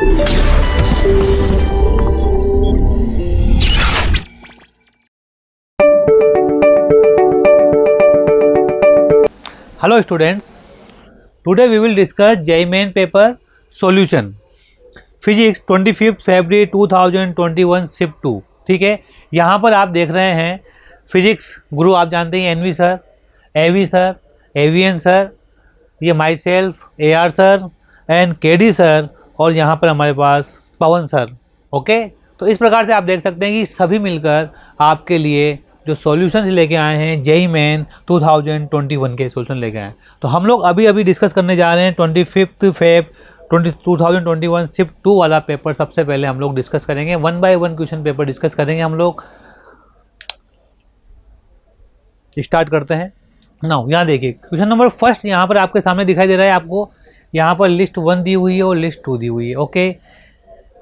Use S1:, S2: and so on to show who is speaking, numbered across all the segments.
S1: Hello students, today we will discuss JEE Main paper solution Physics 25th February 2021 shift 2। ठीक है, यहाँ पर आप देख रहे हैं फिजिक्स गुरु आप जानते हैं एनवी सर, एवी सर, एवीएन सर, ये my self AR sir and KD sir, और यहाँ पर हमारे पास पवन सर। ओके, तो इस प्रकार से आप देख सकते हैं कि सभी मिलकर आपके लिए जो सॉल्यूशंस लेके आए हैं JEE मेन 2021 के सॉल्यूशन लेके आए हैं। तो हम लोग अभी डिस्कस करने जा रहे हैं 25 फेब 2021 शिफ्ट 2 वाला पेपर। सबसे पहले हम लोग डिस्कस करेंगे 1 बाय 1 क्वेश्चन पेपर डिस्कस करेंगे। हम लोग स्टार्ट करते हैं नाउ। यहाँ देखिए क्वेश्चन नंबर फर्स्ट यहाँ पर आपके सामने दिखाई दे रहा है। आपको यहाँ पर लिस्ट 1 दी हुई है और लिस्ट 2 दी हुई है। ओके,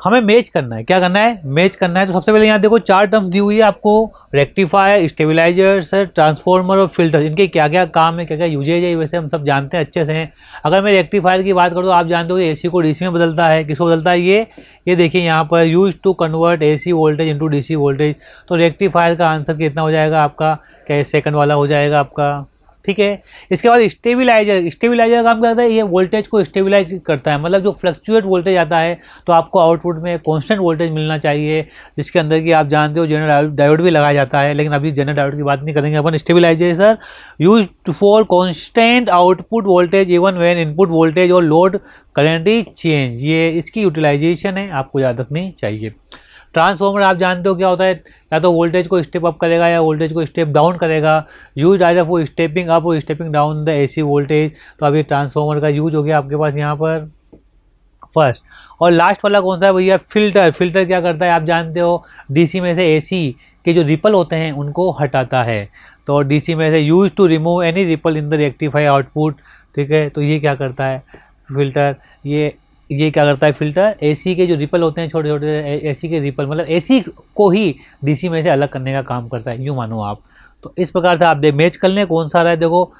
S1: हमें मैच करना है। क्या करना है? मैच करना है। तो सबसे पहले यहाँ देखो 4 टर्म्स दी हुई है आपको, रेक्टिफायर, स्टेबलाइजर्स, ट्रांसफॉर्मर और फिल्टर। इनके क्या क्या काम है, क्या क्या यूजेज है, वैसे हम सब जानते हैं अच्छे से हैं। अगर मैं रेक्टिफायर की बात करूँ तो आप जानते हो AC को DC में बदलता है। किसको बदलता है? ये देखिए यहाँ पर use to convert AC voltage into DC voltage. तो रेक्टिफायर का आंसर कितना हो जाएगा आपका? क्या सेकंड वाला हो जाएगा आपका? ठीक है। इसके बाद स्टेबलाइजर काम करता है, ये वोल्टेज को स्टेबलाइज करता है। मतलब जो फ्लक्चुएट वोल्टेज आता है तो आपको आउटपुट में कांस्टेंट वोल्टेज मिलना चाहिए, जिसके अंदर की आप जानते हो जनरल डायोड भी लगाया जाता है। लेकिन अभी जनरल डायोड की बात नहीं करेंगे अपन। Stabilization use for constant output voltage even when input voltage और लोड करंट इज चेंज, ये इसकी यूटिलाइजेशन है, आपको याद रखनी चाहिए। ट्रांसफॉर्मर आप जानते हो क्या होता है? या तो वोल्टेज को स्टेप अप करेगा या वोल्टेज को स्टेप डाउन करेगा। Use either for stepping up और stepping down the AC voltage. तो अभी ट्रांसफॉर्मर का यूज हो गया आपके पास यहाँ पर फर्स्ट। और लास्ट वाला कौन सा है भैया? फिल्टर क्या करता है आप जानते हो? DC में से AC के जो रिपल होते हैं उनको हटाता है। तो DC में से use to remove any ripple in the rectify output. ठीक है, तो ये क्या करता है फिल्टर? ये क्या करता है फिल्टर? AC के जो रिपल होते हैं, छोटे छोटे AC के रिपल, मतलब AC को ही DC में से अलग करने का काम करता है, यूँ मानो आप। तो इस प्रकार से आप मैच कर लें कौन सा आ रहा है। देखो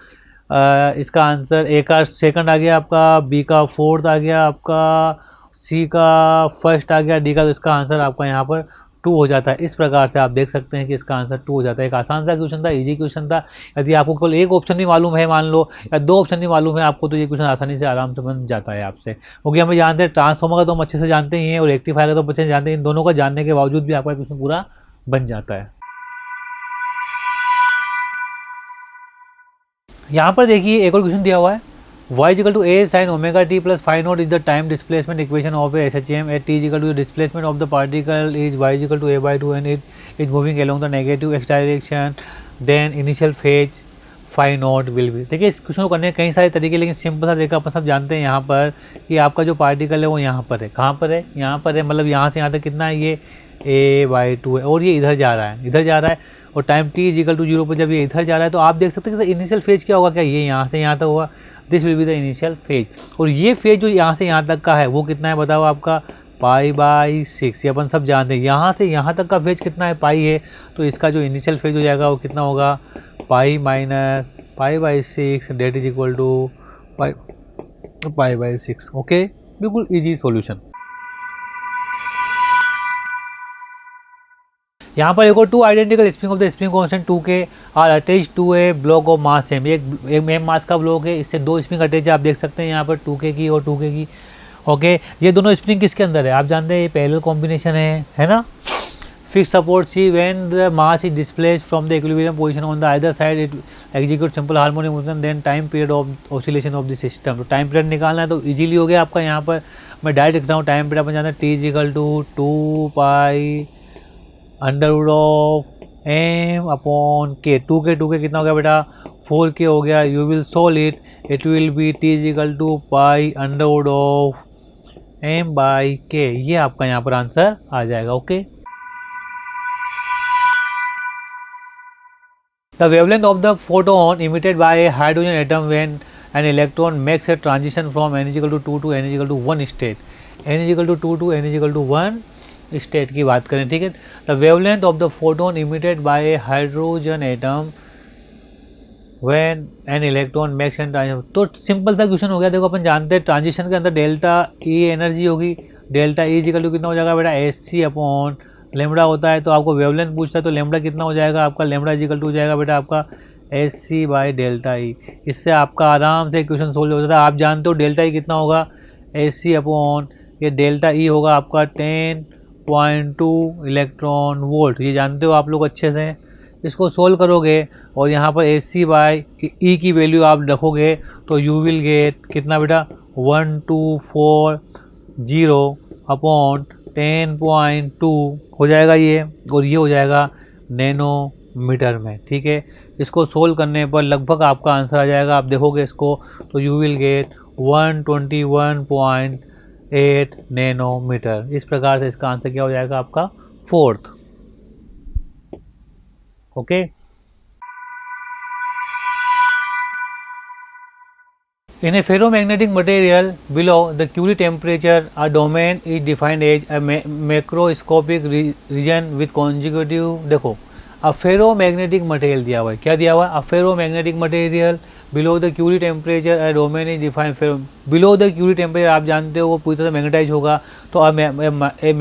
S1: इसका आंसर A का सेकंड आ गया आपका, B का फोर्थ आ गया आपका, C का फर्स्ट आ गया, D का, तो इसका आंसर आपका यहाँ पर 2 हो जाता है। इस प्रकार से आप देख सकते हैं कि इसका आंसर 2 हो जाता है। एक आसान सा क्वेश्चन था, इजी क्वेश्चन था। यदि आपको केवल एक ऑप्शन नहीं मालूम है मान लो, या 2 ऑप्शन नहीं मालूम है आपको, तो ये क्वेश्चन आसानी से आराम से बन जाता है आपसे। क्योंकि हमें जानते हैं ट्रांसफॉर्मर का तो हम अच्छे से जानते ही हैं और रेक्टिफायर का तो अच्छे से जानते हैं। इन दोनों का जानने के बावजूद भी आपका क्वेश्चन पूरा बन जाता है। यहाँ पर देखिए एक और क्वेश्चन दिया हुआ है, y equal to a sin omega t plus phi naught is the time displacement equation of a SHM at t equal to displacement of the particle is y equal to a/2 and it is moving along the negative x direction, then initial phase phi naught will be. देखिए इस question को करने के कई सारे तरीके, लेकिन simple सा तरीका अपन सब जानते हैं यहाँ पर कि आपका जो पार्टिकल है वो यहाँ पर है। कहाँ पर है? यहाँ पर है। मतलब यहाँ से यहाँ तक कितना है? ये a/2 है और ये इधर जा रहा है, और time t is equal to 0 पर जब ये इधर जा रहा है तो आप देख सकते हैं कि इनिशियल फेज क्या होगा? क्या ये यहाँ से यहाँ तक होगा? This will be the initial phase. और ये फेज जो यहाँ से यहाँ तक का है वो कितना है बताओ आपका? π/6। ये अपन सब जानते हैं। यहाँ से यहाँ तक का फेज कितना है? पाई है। तो इसका जो इनिशियल फेज हो जाएगा वो कितना होगा? Pi minus π/6 that is equal to π/6। Okay, बिल्कुल ईजी सॉल्यूशन। यहाँ पर एक और 2 identical spring of the spring constant 2K are attached to a block of mass same. एक एम मास का ब्लॉक है, इससे 2 स्प्रिंग अटैच है। आप देख सकते हैं यहाँ पर 2K की और 2K की। ओके, ये दोनों स्प्रिंग किसके अंदर है? आप जानते हैं ये पैरेलल कॉम्बिनेशन है ना। Fix support C when the mass is displaced from the equilibrium position on the other side it execute simple harmonic motion then time period of oscillation of the system. तो time period निकालना है तो easily हो गया आपका। यहाँ पर मैं डायरेक्ट लिखता हूँ टाइम पीरियड अपन जानते हैं t is equal to 2 √m upon k। 2K कितना हो गया बेटा? 4K हो गया। You will solve it will be t is equal to π√m/k। ये आपका यहाँ पर आंसर आ जाएगा। Okay, the wavelength of the photon emitted by a hydrogen atom when an electron makes a transition from n is equal to 2 to n is equal to 1 state. n is equal to 2 to n is equal to 1 state की बात करें। ठीक है, the wavelength of the photon emitted by a hydrogen atom when an electron makes an transition. तो simple सा question हो गया। देखो अपन जानते हैं ट्रांजिशन के अंदर डेल्टा E एनर्जी होगी, डेल्टा ई इक्वल टू कितना हो जाएगा बेटा एच सी अपॉन लेमड़ा होता है, तो आपको वेवलेंथ पूछता है तो लेमड़ा कितना हो जाएगा आपका, लेमड़ा इक्वल टू हो जाएगा बेटा आपका h c by delta E. इससे आपका आराम से क्वेश्चन सोल्व हो जाता है। आप जानते हो डेल्टा ई कितना होगा, एच सी अपॉन ये डेल्टा ई होगा आपका 10.2 इलेक्ट्रॉन वोल्ट, ये जानते हो आप लोग अच्छे से। इसको सोल्व करोगे और यहाँ पर एच सी बाई ई की वैल्यू आप रखोगे तो यू विल गेट कितना बेटा 1240 अपॉन 10.2 हो जाएगा ये, और ये हो जाएगा नैनोमीटर में। ठीक है, इसको सोल्व करने पर लगभग आपका आंसर आ जाएगा। आप देखोगे इसको तो यू विल गेट 121.8 नैनोमीटर। इस प्रकार से इसका आंसर क्या हो जाएगा आपका fourth. Okay, in a ferromagnetic material below the Curie temperature, a domain is defined as a macroscopic region with consecutive, देखो a ferromagnetic material दिया हुआ है, क्या दिया हुआ है, a ferromagnetic material below the Curie temperature a domain is defined below the Curie temperature, आप जानते हो वो पूरी तरह मैग्नेटाइज होगा, तो a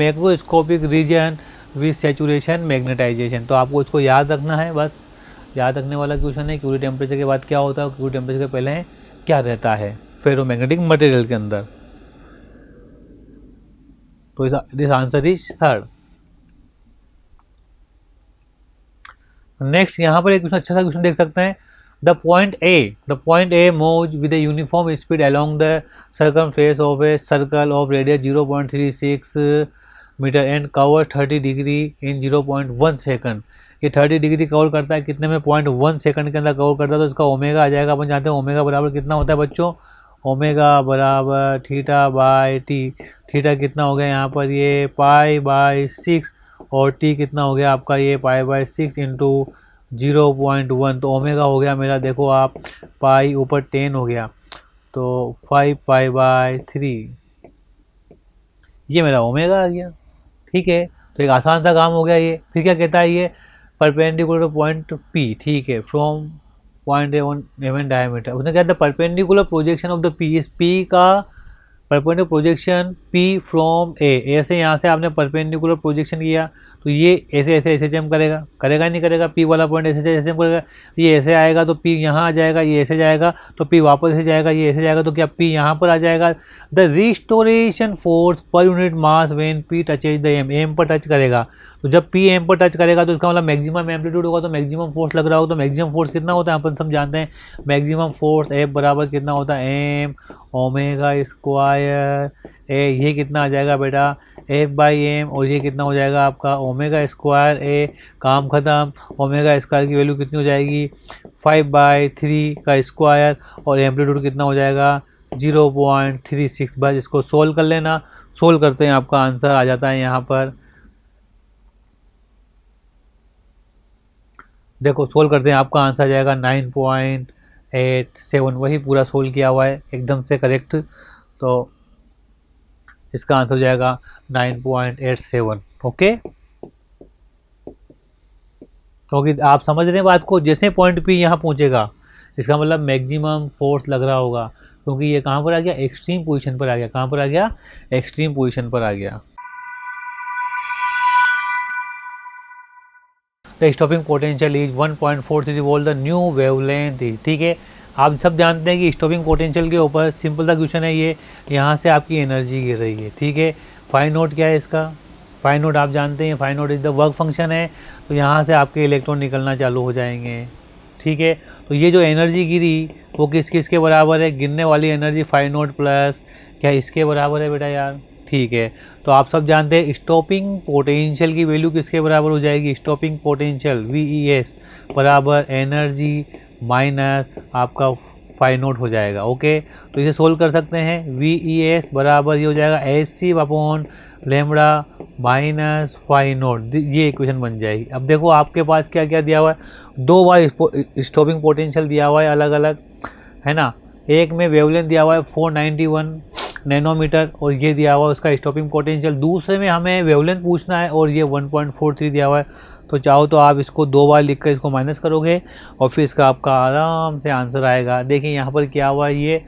S1: macroscopic region with saturation magnetization, तो आपको इसको याद रखना है, बस याद रखने वाला क्वेश्चन है। क्यूरी टेम्परेचर के बाद क्या होता है, क्यूरी टेम्परेचर के पहले क्या रहता है फेरोमैग्नेटिक मटेरियल के अंदर, तो this answer is third. Next यहाँ पर एक क्वेश्चन अच्छा सा क्वेश्चन देख सकते हैं। The point A moves with a uniform speed along the circumference of a circle of radius 0.36 metre and cover 30 degree in 0.1 second. ये 30 डिग्री कवर करता है कितने में, 0.1 सेकंड के अंदर कवर करता है, तो इसका ओमेगा आ जाएगा। अपन जानते हैं ओमेगा बराबर कितना होता है बच्चों, ओमेगा बराबर थीटा बाई टी। थीटा कितना हो गया यहाँ पर ये पाई बाई 6 और टी कितना हो गया आपका ये पाई बाई 6 इंटू 0.1, तो ओमेगा हो गया मेरा, देखो आप पाई ऊपर 10 हो गया तो 5 पाई बाई 3, ये मेरा ओमेगा आ गया। ठीक है, तो एक आसान सा काम हो गया ये। फिर क्या कहता है ये, परपेंडिकुलर पॉइंट पी, ठीक है, फ्रॉम पॉइंट एवन डायमीटर। उसने क्या था, perpendicular projection of the P, इस पी का परपेंडिकुलर प्रोजेक्शन पी फ्रॉम ए, ऐसे यहाँ से आपने परपेंडिकुलर प्रोजेक्शन किया तो ये ऐसे ऐसे ऐसे एम करेगा, करेगा नहीं करेगा, पी वाला पॉइंट ऐसे ऐसे करेगा, ये ऐसे आएगा तो पी यहाँ आ जाएगा, ये ऐसे जाएगा तो पी वापस ऐसे जाएगा, ये ऐसे जाएगा तो क्या पी यहाँ पर आ जाएगा। The restoration force per unit mass when P touches the M, M पर टच करेगा, तो जब पी एम पर टच करेगा तो इसका मतलब मैक्सिमम एम्पलीट्यूड होगा, तो मैक्सिमम फोर्स लग रहा होगा, तो मैक्सिमम फोर्स कितना होता है अपन सब जानते हैं, मैक्सिमम फोर्स एफ बराबर कितना होता है एम ओमेगा स्क्वायर ए, ये कितना आ जाएगा बेटा एफ बाई एम, और ये कितना हो जाएगा आपका ओमेगा स्क्वायर ए, काम खत्म। ओमेगा स्क्वायर की वैल्यू कितनी हो जाएगी 5/3 का स्क्वायर, और एम्पलीट्यूड कितना हो जाएगा 0.36। बस इसको सोल्व कर लेना, सोल्व करते हैं आपका आंसर आ जाता है यहाँ पर, देखो सोल्व करते हैं आपका आंसर आ जाएगा 9.87, वही पूरा सोल्व किया हुआ है एकदम से करेक्ट, तो इसका आंसर हो जाएगा 9.87। ओके, क्योंकि आप समझ रहे हैं बात को, जैसे पॉइंट पी यहाँ पहुँचेगा इसका मतलब मैक्सिमम फोर्स लग रहा होगा, क्योंकि ये कहाँ पर आ गया एक्सट्रीम पोजीशन पर आ गया, कहाँ पर आ गया एक्सट्रीम पोजीशन पर आ गया। The stopping potential is 1.43 volt, the new wavelength is, ठीक है, आप सब जानते हैं कि स्टॉपिंग पोटेंशियल के ऊपर सिंपल सा क्वेश्चन है ये, यहाँ से आपकी एनर्जी गिर रही है, ठीक है। फाइव नोट क्या है इसका, फाइव नोट आप जानते हैं, five note is the work function है, तो यहाँ से आपके इलेक्ट्रॉन निकलना चालू हो जाएंगे, ठीक है। तो ये जो एनर्जी गिरी वो किस किस के बराबर है, गिरने वाली एनर्जी फाइव नोट प्लस क्या इसके बराबर है बेटा यार, ठीक है। तो आप सब जानते हैं स्टॉपिंग पोटेंशियल की वैल्यू किसके बराबर हो जाएगी, स्टॉपिंग पोटेंशियल VES बराबर एनर्जी माइनस आपका फाइव नोट हो जाएगा। ओके, तो इसे सोल्व कर सकते हैं, VES बराबर ये हो जाएगा SC upon lambda minus five note, ये इक्वेशन बन जाएगी। अब देखो आपके पास क्या क्या दिया हुआ है, दो बार स्टॉपिंग पोटेंशियल दिया हुआ है अलग अलग, है ना, एक में वेवलेंथ दिया हुआ है 491 नैनोमीटर और ये दिया हुआ है उसका स्टॉपिंग पोटेंशियल, दूसरे में हमें वेवलेंथ पूछना है और ये 1.43 दिया हुआ है। तो चाहो तो आप इसको दो बार लिख कर इसको माइनस करोगे और फिर इसका आपका आराम से आंसर आएगा। देखिए यहाँ पर क्या हुआ है,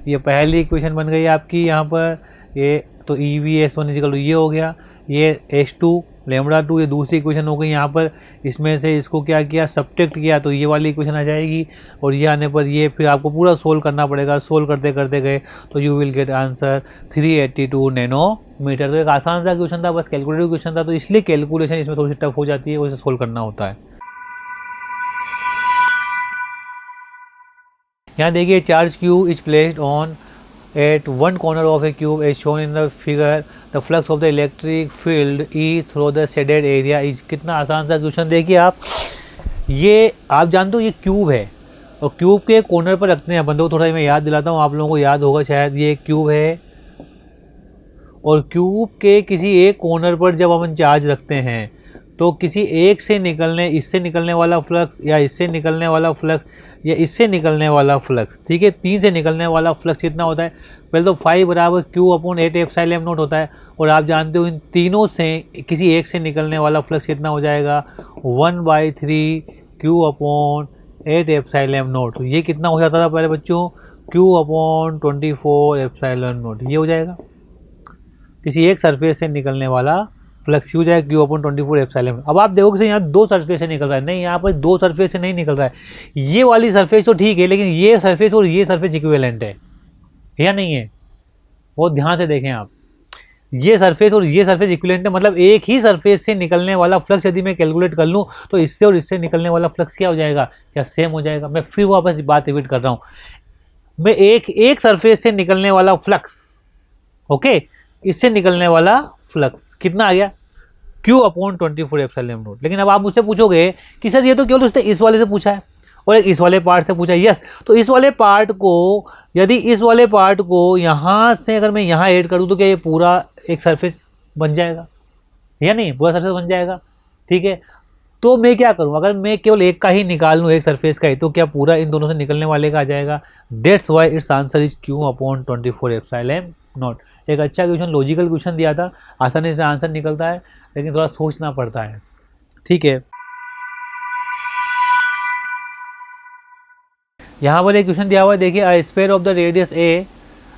S1: ये पहली इक्वेशन बन गई आपकी, यहाँ पर ये तो EV/S1 इक्वल टू ये हो गया, ये H2 λ2 ये दूसरी इक्वेशन हो गई। यहाँ पर इसमें से इसको क्या किया, सब्ट्रैक्ट किया, तो ये वाली इक्वेशन आ जाएगी। और ये आने पर ये फिर आपको पूरा सोल्व करना पड़ेगा। सोल्व करते करते गए तो you will get answer 382 nanometre. तो एक आसान सा क्वेश्चन था, बस कैलकुलेटिव क्वेश्चन था, तो इसलिए कैलकुलेशन इसमें थोड़ी सी टफ हो जाती है, उसे सोल्व करना होता है। यहाँ देखिए charge Q is placed on at one corner of a cube as shown in the figure. The flux of the electric field E through the shaded area is। कितना आसान सा क्वेश्चन देखिए आप, ये आप जानते हो ये क्यूब है और क्यूब के कॉर्नर पर रखते हैं अपन। तो थोड़ा मैं याद दिलाता हूँ, आप लोगों को याद होगा शायद, ये क्यूब है और क्यूब के किसी एक कॉर्नर पर जब अपन चार्ज रखते हैं तो किसी एक से निकलने, इससे निकलने वाला फ्लक्स या इससे निकलने वाला फ्लक्स या इससे निकलने वाला फ्लक्स, ठीक है, 3 से निकलने वाला फ्लक्स कितना होता है। पहले तो फाई बराबर Q/8 एप्सिलॉन नॉट होता है और आप जानते हो इन तीनों से किसी एक से निकलने वाला फ्लक्स कितना हो जाएगा 1/3 Q/8 एप्सिलॉन नॉट। तो ये कितना हो जाता था पहले बच्चों, Q/24 एप्सिलॉन नॉट, ये हो जाएगा किसी एक सरफेस से निकलने वाला फ्लक्स हो जाएगा Q/24 एप्सिलॉन। अब आप देखोगे यहाँ 2 सरफेस से निकल रहा है, नहीं यहाँ पर 2 सरफेस से नहीं निकल रहा है। ये वाली सरफेस तो ठीक है, लेकिन ये सरफेस और ये सरफेस इक्विवेलेंट है या नहीं है, बहुत ध्यान से देखें आप। ये सरफेस और ये सरफेस इक्विवेलेंट है, मतलब एक ही सरफेस से निकलने वाला फ्लक्स यदि मैं कैलकुलेट कर लूँ तो इससे और इससे निकलने वाला फ्लक्स क्या हो जाएगा, क्या सेम हो जाएगा। मैं फिर वापस बात रिपीट कर रहा हूँ, मैं एक सरफेस से निकलने वाला फ्लक्स, ओके, इससे निकलने वाला फ्लक्स कितना आ गया Q/24 एप्सिलॉन नॉट। लेकिन अब आप मुझसे पूछोगे कि सर ये तो केवल उसने इस वाले से पूछा है और एक इस वाले पार्ट से पूछा है। यस, तो इस वाले पार्ट को, यदि इस वाले पार्ट को यहाँ से अगर मैं यहाँ ऐड करूँ तो क्या ये पूरा एक सरफेस बन जाएगा या नहीं, पूरा सरफेस बन जाएगा, ठीक है। तो मैं क्या करूँ, अगर मैं केवल एक का ही निकाल लूँ, एक सरफेस का ही, तो क्या पूरा इन दोनों से निकलने वाले का आ जाएगा। That's why it's answer is Q/24 epsilon not. एक अच्छा क्वेश्चन, लॉजिकल क्वेश्चन दिया था, आसानी से आंसर निकलता है, लेकिन थोड़ा सोचना पड़ता है, ठीक है। यहाँ पर एक क्वेश्चन दिया हुआ है, देखिए, a sphere of the radius a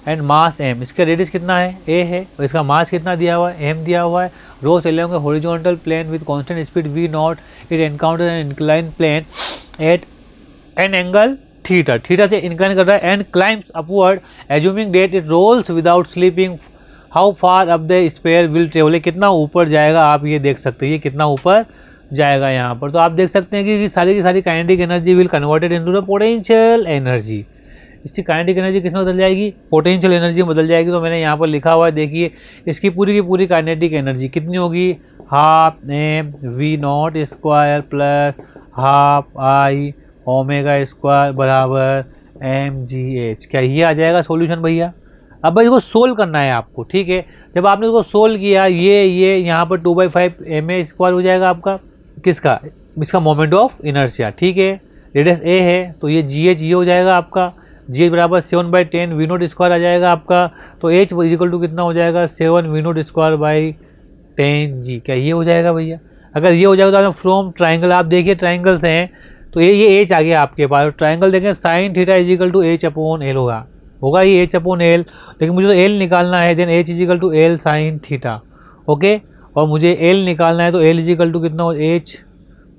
S1: and mass m। इसका रेडियस कितना है, a है, और इसका मास कितना दिया हुआ है, m दिया हुआ है। रोज along a horizontal plane with constant speed v0, it encounters an inclined plane at an angle theta, theta से इंक्लाइन कर रहा है, and climbs upward assuming that it rolls without slipping, how far up the sphere will travel. कितना ऊपर जाएगा आप ये देख सकते हैं, ये कितना ऊपर जाएगा यहाँ पर। तो आप देख सकते हैं कि सारी की सारी kinetic energy will converted into the potential energy. इसकी काइनेटिक एनर्जी किसमें बदल जाएगी, पोटेंशियल एनर्जी में बदल जाएगी। तो मैंने यहाँ पर लिखा हुआ है, देखिए, इसकी पूरी की पूरी काइनेटिक एनर्जी कितनी होगी, half mv0 square plus half I omega square बराबर mgh। क्या ये आ जाएगा सॉल्यूशन भैया। अब भाई इसको सोल्व करना है आपको, ठीक है। जब आपने इसको सोल्व किया, ये यहाँ पर 2/5 ma स्क्वायर हो जाएगा आपका, किसका, इसका मोमेंट ऑफ इनर्शिया, ठीक है। रेडियस a है तो ये gh ये हो जाएगा आपका, gh बराबर 7/10 v0 स्क्वायर आ जाएगा आपका। तो h इक्वल टू कितना हो जाएगा, 7 v0 स्क्वायर बाई 10g। क्या ये हो जाएगा भैया। अगर ये हो जाएगा तो फ्रॉम ट्राइंगल, आप देखिए ट्राइंगल्स हैं, तो ये h आ गया आपके पास। ट्राइंगल देखें, sine theta is equal to h/l होगा ये h/l, लेकिन मुझे तो l निकालना है, then h is equal to l sine theta, okay. और मुझे l निकालना है तो l इज इक्वल टू कितना हो, h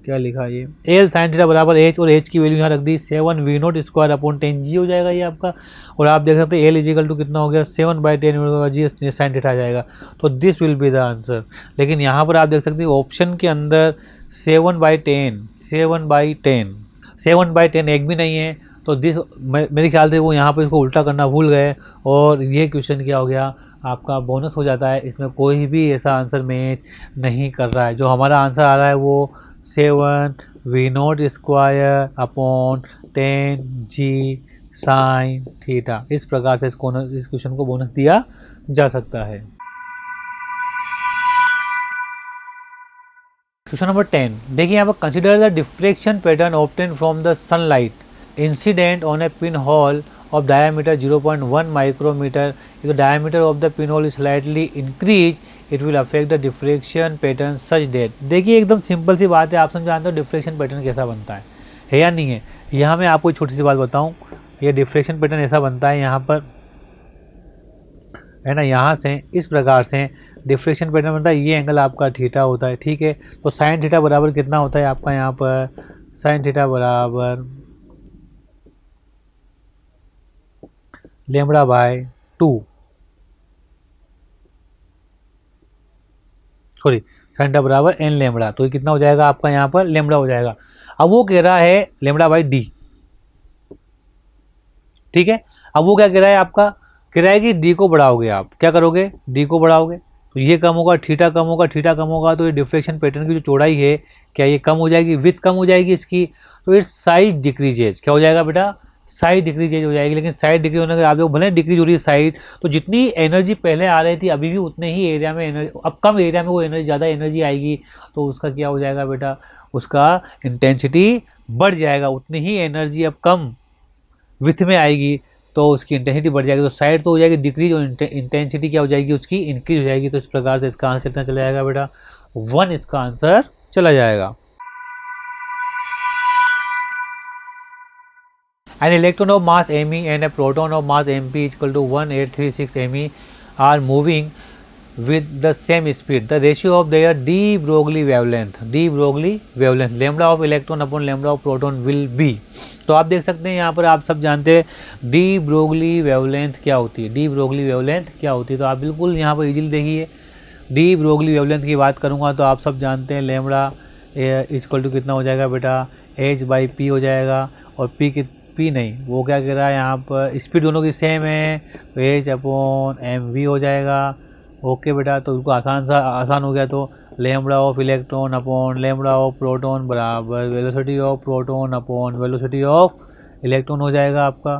S1: क्या लिखा ये, l साइन थीटा बराबर h, और h की वैल्यू यहाँ रख दी 7 v0 स्क्वायर अपॉन 10g हो जाएगा ये आपका। और आप देख सकते हैं l इज इक्वल टू कितना हो गया, 7/10 g साइन थीटा आ जाएगा। तो this will be the answer. लेकिन यहाँ पर आप देख सकते हैं ऑप्शन के अंदर 7/10 एक भी नहीं है, तो दिस मेरे ख्याल से वो यहाँ पर इसको उल्टा करना भूल गए, और ये क्वेश्चन क्या हो गया आपका, बोनस हो जाता है। इसमें कोई भी ऐसा आंसर मैच नहीं कर रहा है। जो हमारा आंसर आ रहा है वो 7 v0 square upon 10g sine theta. इस प्रकार से इस क्वेश्चन को बोनस दिया जा सकता है। क्वेश्चन नंबर 10, देखिए यहाँ पर, consider the diffraction pattern obtain from the sunlight incident on A pin hole of diameter 0.1 micrometer. If the diameter of the pinhole is slightly increased, it will affect the diffraction pattern such that। देखिए एकदम simple सी बात है, आप समझ जानते हो diffraction pattern कैसा बनता है या नहीं है। यहाँ मैं आपको छोटी सी बात बताऊँ, ये डिफ्रेक्शन पैटर्न ऐसा बनता है, यहाँ पर है ना, यहाँ से इस प्रकार से डिफ्लेक्शन पैटर्न बनता है, ये एंगल आपका थीटा होता है, ठीक है। तो साइन थीटा बराबर कितना होता है आपका यहाँ पर, साइन थीटा बराबर lambda by 2, sorry sine theta बराबर एन लेमड़ा, तो ये कितना हो जाएगा आपका यहाँ पर लेमड़ा हो जाएगा। अब वो कह रहा है लेमड़ा बाई डी, ठीक है। अब वो क्या कह रहा है आपका, कह रहा है कि डी को बढ़ाओगे, आप क्या करोगे, डी को बढ़ाओगे तो ये कम होगा, थीटा कम होगा, थीटा कम होगा तो ये डिफ्लेक्शन पैटर्न की जो चौड़ाई है क्या ये कम हो जाएगी, विड्थ कम हो जाएगी इसकी, तो इट्स साइज डिक्रीजेज, क्या हो जाएगा बेटा, साइड डिक्रीजेज हो जाएगी। लेकिन साइड डिक्रीज होने के आप देखो भले डिक्रीज हो रही है साइड, तो जितनी एनर्जी पहले आ रही थी अभी भी उतने ही एरिया में एनर्जी, अब कम एरिया में वो एनर्जी ज़्यादा एनर्जी आएगी, तो उसका क्या हो जाएगा बेटा, उसका इंटेंसिटी बढ़ जाएगा, उतनी ही एनर्जी अब कम विथ में आएगी तो उसकी इंटेंसिटी बढ़ जाएगी, तो साइड तो हो जाएगी डिक्रीज और इंटेंसिटी क्या हो जाएगी उसकी इंक्रीज हो जाएगी। तो इस प्रकार से इसका आंसर कितना चला जाएगा बेटा, 1 इसका आंसर चला जाएगा। An electron of mass me and a proton of mass mp equal to 1836 me are moving with the same speed. The ratio of their de Broglie wavelength lambda of electron upon lambda of proton will be। तो आप देख सकते हैं यहाँ पर आप सब जानते हैं डी ब्रोगली वेवलेंथ क्या होती है, डी ब्रोगली वेवलेंथ क्या होती है, तो आप बिल्कुल यहाँ पर इजीली देखिए डी ब्रोगली वेवलेंथ की बात करूँगा तो आप सब जानते हैं लैम्बडा इक्वल टू कितना हो जाएगा बेटा, एच बाई पी हो जाएगा, और पी नहीं, वो क्या कह रहा है यहाँ पर स्पीड दोनों की सेम है तो एच अपॉन एम वी हो जाएगा। ओके बेटा, तो बिल्कुल आसान हो गया। तो lambda of electron upon lambda of proton बराबर velocity of proton upon velocity of electron हो जाएगा आपका,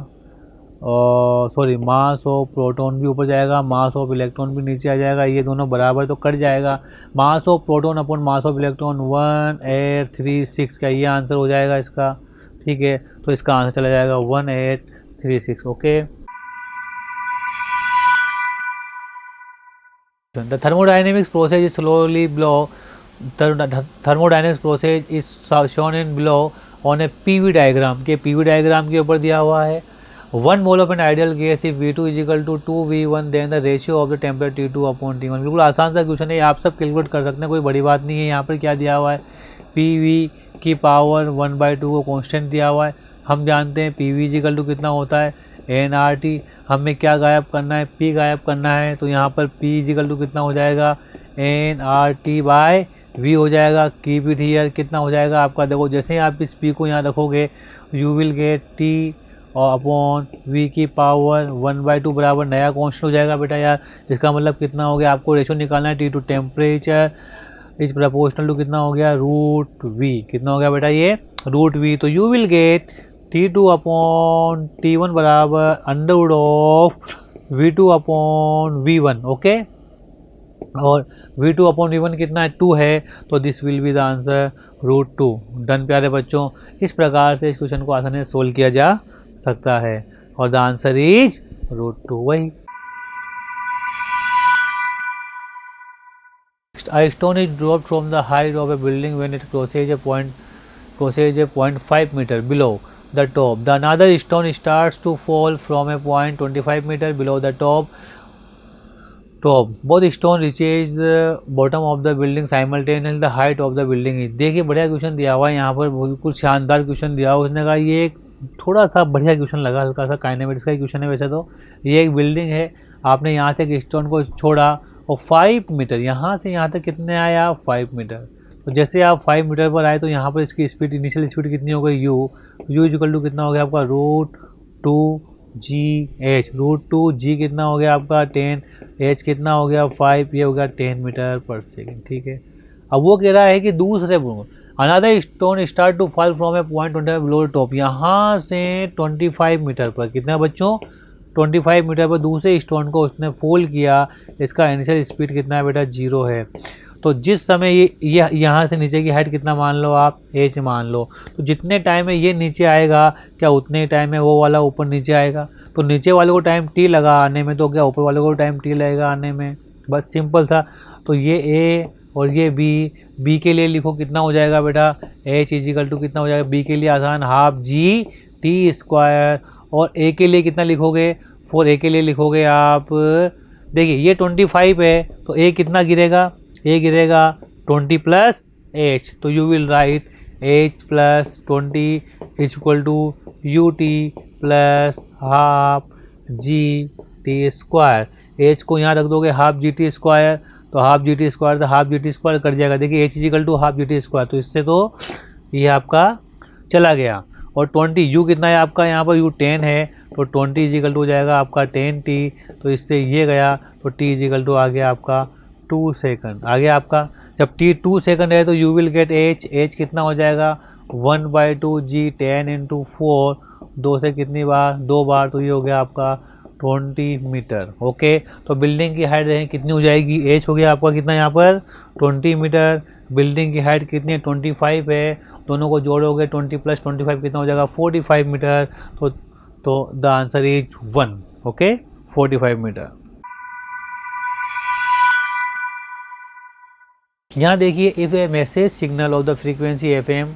S1: और सॉरी मास ऑफ प्रोटॉन भी ऊपर जाएगा, मास ऑफ इलेक्ट्रॉन भी नीचे आ जाएगा, ये दोनों बराबर तो कट जाएगा। Mass of proton upon mass of electron 1836 का ये आंसर हो जाएगा इसका, ठीक है। तो इसका आंसर चला जाएगा 1836। Okay, the thermodynamics process is slowly below, thermodynamics process is shown in below on a PV diagram के PV diagram के ऊपर दिया हुआ है। 1 mole of an ideal gas if V2 is equal to 2V1 then the ratio of the temperature T2 upon T1। बिल्कुल आसान सा question है, आप सब कैलकुलेट कर सकते हैं, कोई बड़ी बात नहीं है। यहाँ पर क्या दिया हुआ है, PV की पावर 1/2 को कांस्टेंट दिया हुआ है। हम जानते हैं PV is equal to कितना होता है nRT, हमें क्या गायब करना है, P गायब करना है, तो यहाँ पर P is equal to कितना हो जाएगा nRT बाय V हो जाएगा। कीप इट हियर कितना हो जाएगा आपका, देखो जैसे ही आप इस P को यहाँ रखोगे यू विल गेट T और अपॉन V की पावर 1/2 बराबर नया कॉन्स्टेंट हो जाएगा बेटा यार। इसका मतलब कितना हो गया, आपको रेशो निकालना है T to temperature is proportional to कितना हो गया √V, कितना हो गया बेटा ये √V। तो you will gate T2 upon T1 बराबर under of V2 upon V1। Okay, और V2 अपॉन V1 कितना है 2 है, तो this will be the answer √2। Done प्यारे बच्चों, इस प्रकार से इस क्वेश्चन को आसानी से सोल्व किया जा सकता है, और द आंसर इज √2 वही। A stone is dropped from the height of a building when it crosses a 0.5 meter below the top. The another stone starts to fall from a point 25 meter below the top. Both stone reaches the bottom of the building simultaneously. The height of the building is। देखिए बढ़िया question दिया हुआ है यहाँ पर, बिल्कुल शानदार question दिया हुआ। उसने कहा ये थोड़ा सा बढ़िया क्वेश्चन लगा, हल्का सा काइनेमेटिक्स का क्वेश्चन है वैसे तो। ये एक बिल्डिंग है, आपने यहाँ से एक स्टोन को छोड़ा और 5 मीटर यहाँ से यहाँ तक कितने आए आप 5 मीटर। तो जैसे आप 5 मीटर पर आए तो यहाँ पर इसकी स्पीड इनिशियल स्पीड कितनी हो गई यू इक्वल टू कितना हो गया आपका √2gh। √2g कितना हो गया आपका 10, h कितना हो गया 5, ये हो गया 10 मीटर पर सेकेंड, ठीक है। अब वो कह रहा है कि दूसरे another stone start to fall from a point 25 below top, यहाँ से 25 मीटर पर कितना बच्चों 25 मीटर पर दूसरे स्टोन को उसने फॉल किया। इसका इनिशियल स्पीड कितना है बेटा 0 है। तो जिस समय ये यहाँ से नीचे की हाइट कितना मान लो आप h मान लो, तो जितने टाइम में ये नीचे आएगा क्या उतने टाइम में वो वाला ऊपर नीचे आएगा। तो नीचे वाले को टाइम t लगा आने में, तो क्या ऊपर वाले को टाइम t लगेगा आने में, बस सिंपल सा। तो ये a और ये b के लिए लिखो कितना हो जाएगा बेटा h इजिकल टू कितना हो जाएगा, b के लिए आसान हाफ जी टी स्क्वायर, और a के लिए कितना लिखोगे, फॉर a के लिए लिखोगे आप देखिए ये 25 है तो ए कितना गिरेगा, ए गिरेगा 20 प्लस एच, तो you will write h plus 20 is equal to u t plus half g t square. H को यहाँ रख दोगे हाफ जी टी स्क्वायर, तो हाफ जी टी स्क्वायर तो half g t square cut जाएगा। देखिए h is equal to half g t square, तो इससे तो ये आपका चला गया। और 20 यू कितना है आपका, यहाँ पर यू 10 है, तो 20 इजिकल टू हो जाएगा आपका 10 टी, तो इससे ये गया, तो टी इजिकल टू आ गया आपका 2 सेकंड। आ गया आपका, जब टी 2 सेकंड है तो you will gate H, H कितना हो जाएगा 1/2 जी 10 इंटू 4, 2 से कितनी बार, 2 बार, तो ये हो गया आपका 20 मीटर। ओके, तो बिल्डिंग की हाइट देखें कितनी हो जाएगी, एच हो गया आपका कितना यहाँ पर 20 मीटर, बिल्डिंग की हाइट कितनी है 25 है, दोनों को जोड़ोगे 20 प्लस 25 कितना हो जाएगा 45 मीटर। तो the answer is 1। Okay, 45 metre. यहाँ देखिए if a message signal of the frequency FM,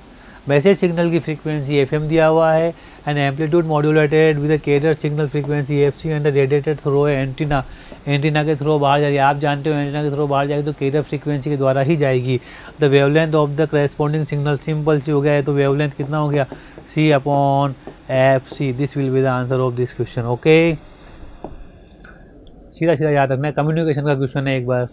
S1: message signal की फ्रीक्वेंसी एफएम दिया हुआ है, and amplitude modulated with carrier signal frequency FC and radiated through antenna, antenna के through बाहर जाएगी। आप जानते हो एंटीना के थ्रू बाहर जाएगी तो कैरियर फ्रीक्वेंसी के द्वारा ही जाएगी। The wavelength of the corresponding signal simple सी हो गया है, तो वेवलेंथ कितना हो गया C upon F C. This will be the answer of this question. Okay, सीधा सीधा याद रखना है, कम्युनिकेशन का क्वेश्चन है एक बार।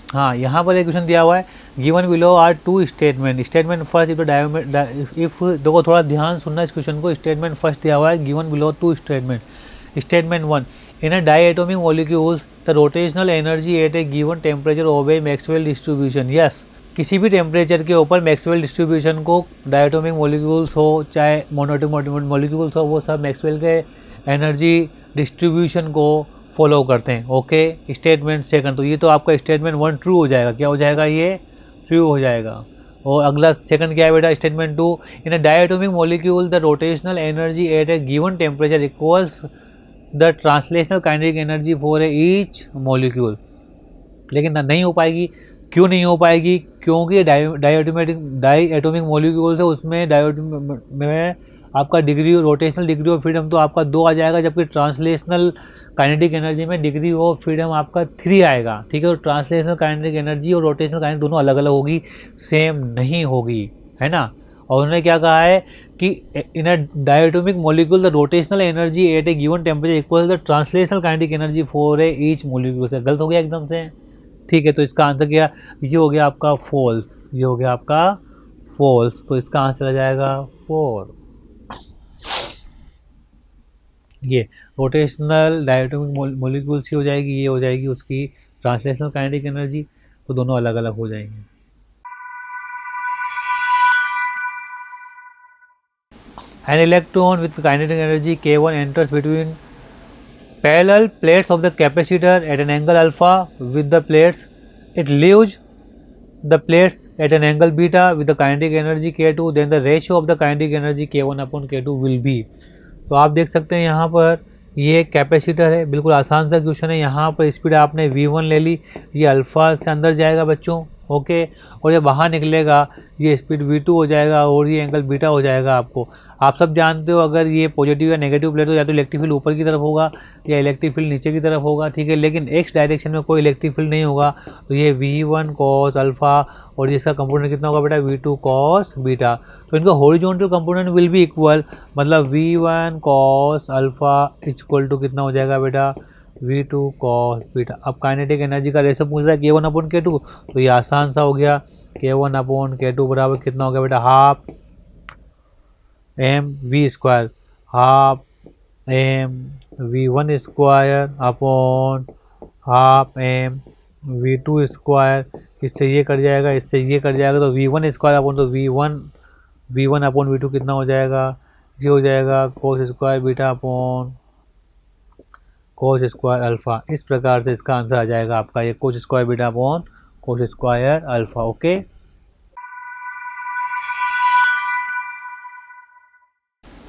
S1: हाँ, यहाँ पर एक क्वेश्चन दिया हुआ है, given below are 2 statement, statement first if देखो थोड़ा ध्यान सुनना इस क्वेश्चन को। स्टेटमेंट फर्स्ट दिया हुआ है, given below 2 statement. Statement 1, in a diatomic molecules the rotational energy at a given temperature obey Maxwell distribution. Yes, किसी भी टेम्परेचर के ऊपर मैक्सवेल डिस्ट्रीब्यूशन को, डायएटोमिक मॉलिक्यूल्स हो चाहे मोनोएटॉमिक मॉलिक्यूल्स हो, वो सब मैक्सवेल के एनर्जी डिस्ट्रीब्यूशन को फॉलो करते हैं। ओके, स्टेटमेंट सेकंड, तो ये तो आपका स्टेटमेंट 1 ट्रू हो जाएगा। क्या हो जाएगा, ये ट्रू हो जाएगा। और अगला सेकंड क्या है बेटा, statement 2, in a diatomic molecule the rotational energy at a given temperature equals the translational kinetic energy for a each molecule. लेकिन नहीं हो पाएगी, क्यों नहीं हो पाएगी, क्योंकि डायएटोमिक मॉलिक्यूल्स है, उसमें डायएटोमिक में आपका degree rotational degree of freedom तो आपका 2 आ जाएगा, जबकि ट्रांसलेशनल काइनेटिक एनर्जी में डिग्री ऑफ फ्रीडम आपका 3 आएगा। ठीक है, तो ट्रांसलेशनल काइनेटिक एनर्जी और रोटेशनल काइनेटिक दोनों अलग अलग होगी, सेम नहीं होगी, है ना। और उन्होंने क्या कहा है कि in a diatomic molecule the rotational energy at a given temperature equal the translational kinetic energy for a each molecule. से गलत हो गया एकदम से। ठीक है, तो इसका आंसर क्या, ये हो गया आपका फॉल्स, ये हो गया आपका फॉल्स, तो इसका आंसर आ जाएगा 4। ये रोटेशनल डायएटोमिक मॉलिक्यूल्स ही हो जाएगी, ये हो जाएगी उसकी ट्रांसलेशनल काइनेटिक एनर्जी, तो दोनों अलग अलग हो जाएंगे। An electron with kinetic energy K1 enters between parallel plates of the capacitor at an angle alpha with the plates. It leaves the plates at an angle beta with the kinetic energy K2. Then the ratio of the kinetic energy K1 upon K2 will be. तो आप देख सकते हैं यहाँ पर ये capacitor है, बिल्कुल आसान सा क्वेश्चन है। यहाँ पर स्पीड आपने V1 ले ली, ये अल्फ़ा से अंदर जाएगा बच्चों, ओके, और ये बाहर निकलेगा, ये स्पीड V2 हो जाएगा और ये एंगल बीटा हो जाएगा। आपको आप सब जानते हो अगर ये पॉजिटिव या नेगेटिव प्लेट हो, या तो इलेक्ट्रिक फील्ड ऊपर की तरफ होगा या इलेक्ट्रिक फील्ड नीचे की तरफ होगा, ठीक है, लेकिन एक्स डायरेक्शन में कोई इलेक्ट्रिक फील्ड नहीं होगा, तो ये V1 कॉस अल्फ़ा और इसका कंपोनेंट कितना होगा बेटा V2 कॉस बीटा। तो इनका horizontal component will be equal, मतलब V1 cos alpha equal to कितना हो जाएगा बेटा V2 कॉस बीटा। अब काइनेटिक एनर्जी का रेशो पूछ रहा है K1 अपॉन K2, तो ये आसान सा हो गया, K1 अपॉन K2 बराबर कितना हो गया बेटा half m v square, half m V1 square upon half m V2 square. इससे ये कट जाएगा, इससे ये कट जाएगा, तो V1 स्क्वायर अपॉन तो V1 अपॉन V2 कितना हो जाएगा, ये हो जाएगा cos square beta upon cos square alpha. इस प्रकार से इसका आंसर आ जाएगा आपका ये cos square beta upon cos square alpha. Okay,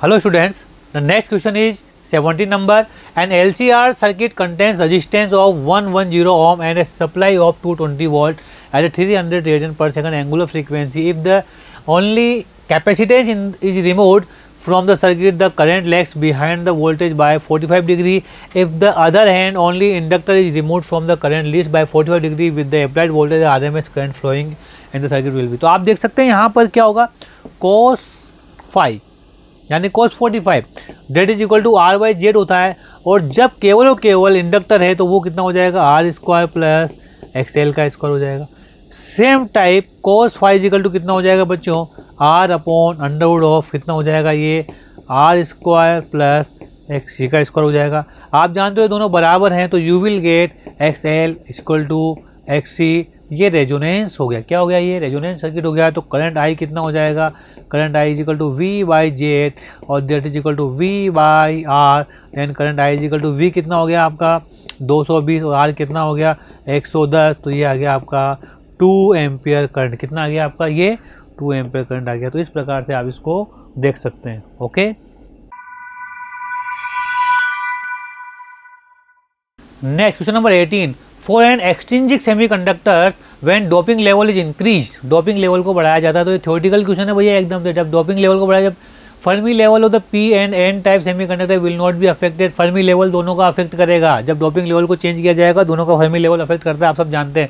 S1: hello students, the next question is 17 number. An LCR circuit contains resistance of 110 ohm and a supply of 220 volt at a 300 radian per second angular frequency. If the only capacitance is removed from the circuit, the current lags behind the voltage by 45 degree. If the other hand, only inductor is removed from the current leads by 45 degree with the applied voltage RMS current flowing in the circuit will be. तो आप देख सकते हैं यहाँ पर क्या होगा, cos phi यानी cos 45 that is equal to R by Z होता है, और जब केवल और केवल इंडक्टर है तो वो कितना हो जाएगा, आर स्क्वायर प्लस एक्सएल का स्क्वायर हो जाएगा। Same type cos phi is equal to कितना हो जाएगा बच्चों, आर अपॉन अंडरवुड ऑफ कितना हो जाएगा, ये आर स्क्वायर प्लस एक्स सी का स्क्वायर हो जाएगा। आप जानते हो दोनों बराबर हैं तो you will get X L equal to X C. ये रेजोनेंस हो गया, क्या हो गया, ये रेजोनेंस सर्किट हो गया। तो करंट आई कितना हो जाएगा, current I equal to V by Z और that is equal to V by R. Then current I equal to V कितना हो गया आपका 220 और आर कितना हो गया 110, तो ये आ गया आपका 2 एम्पियर करंट। कितना आ गया आपका, ये 2 एम्पियर करंट आ गया। तो इस प्रकार से आप इसको देख सकते हैं। Okay, next question number 18, for an extrinsic semiconductor when doping level is increase, doping level को बढ़ाया जाता है। तो ये थ्योरेटिकल क्वेश्चन है भैया एकदम से। जब डोपिंग लेवल को बढ़ाया, जब Fermi level of the P and N type semiconductor will not be affected, Fermi level दोनों का अफेक्ट करेगा। जब डोपिंग लेवल को चेंज किया जाएगा दोनों का फर्मी लेवल अफेक्ट करता है, आप सब जानते हैं।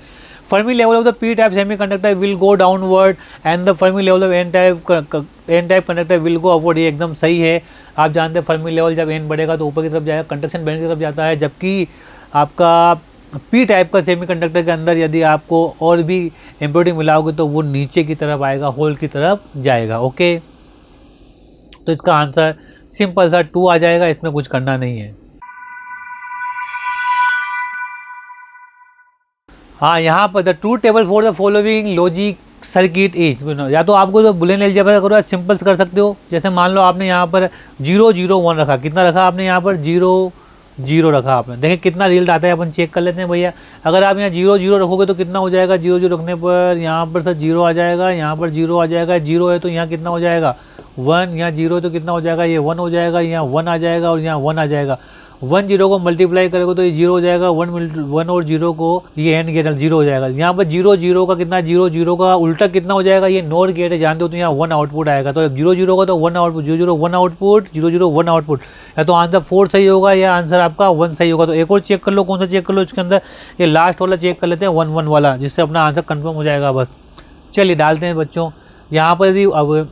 S1: Fermi level of the P type semiconductor will go downward and the Fermi level of N type conductor will go upward. ये एकदम सही है। आप जानते हैं फर्मी लेवल जब एन बढ़ेगा तो ऊपर की तरफ जाएगा, कंडक्शन बैंड की तरफ जाता है, जबकि आपका पी टाइप का सेमीकंडक्टर के अंदर यदि आपको और भी इम्प्योरिटी मिलाओगे तो वो नीचे की तरफ आएगा, होल की तरफ जाएगा। ओके, तो इसका आंसर सिंपल सा 2 आ जाएगा, इसमें कुछ करना नहीं है। हाँ, यहाँ पर the truth table for the following logic circuit is, या तो आपको जो बुलियन अलजेब्रा करो सिंपल कर सकते हो। जैसे मान लो आपने यहाँ पर 0 0 1 रखा, कितना रखा आपने यहाँ पर 0 0 रखा आपने, देखिए कितना रिजल्ट आता है, अपन चेक कर लेते हैं भैया। अगर आप यहाँ 0 0 रखोगे तो कितना हो जाएगा, 0 0 रखने पर यहाँ पर सर 0 आ जाएगा, यहाँ पर 0 आ जाएगा, 0 है तो यहाँ कितना हो जाएगा 1, यहाँ 0 तो कितना हो जाएगा, ये 1 हो जाएगा, यहाँ 1 आ जाएगा और यहाँ 1 आ जाएगा। 1 0 को मल्टीप्लाई करोगे तो ये 0 हो जाएगा, 1 और 0 को ये एंड गेट 0 हो जाएगा। यहाँ पर 0 0 का कितना, 0 0 का उल्टा कितना हो जाएगा, ये नॉर गेट है जानते हो, तो यहाँ 1 आउटपुट आएगा। तो 0 0 का तो 1 आउटपुट, 0 0 1 आउटपुट, 0 0 1 आउटपुट, या तो आंसर 4 सही होगा या आंसर आपका 1 सही होगा। तो एक और चेक कर लो, कौन सा चेक कर लो इसके अंदर, ये लास्ट वाला चेक कर लेते हैं 1 1 वाला, जिससे अपना आंसर कन्फर्म हो जाएगा। बस चलिए डालते हैं बच्चों। यहाँ पर यदि अब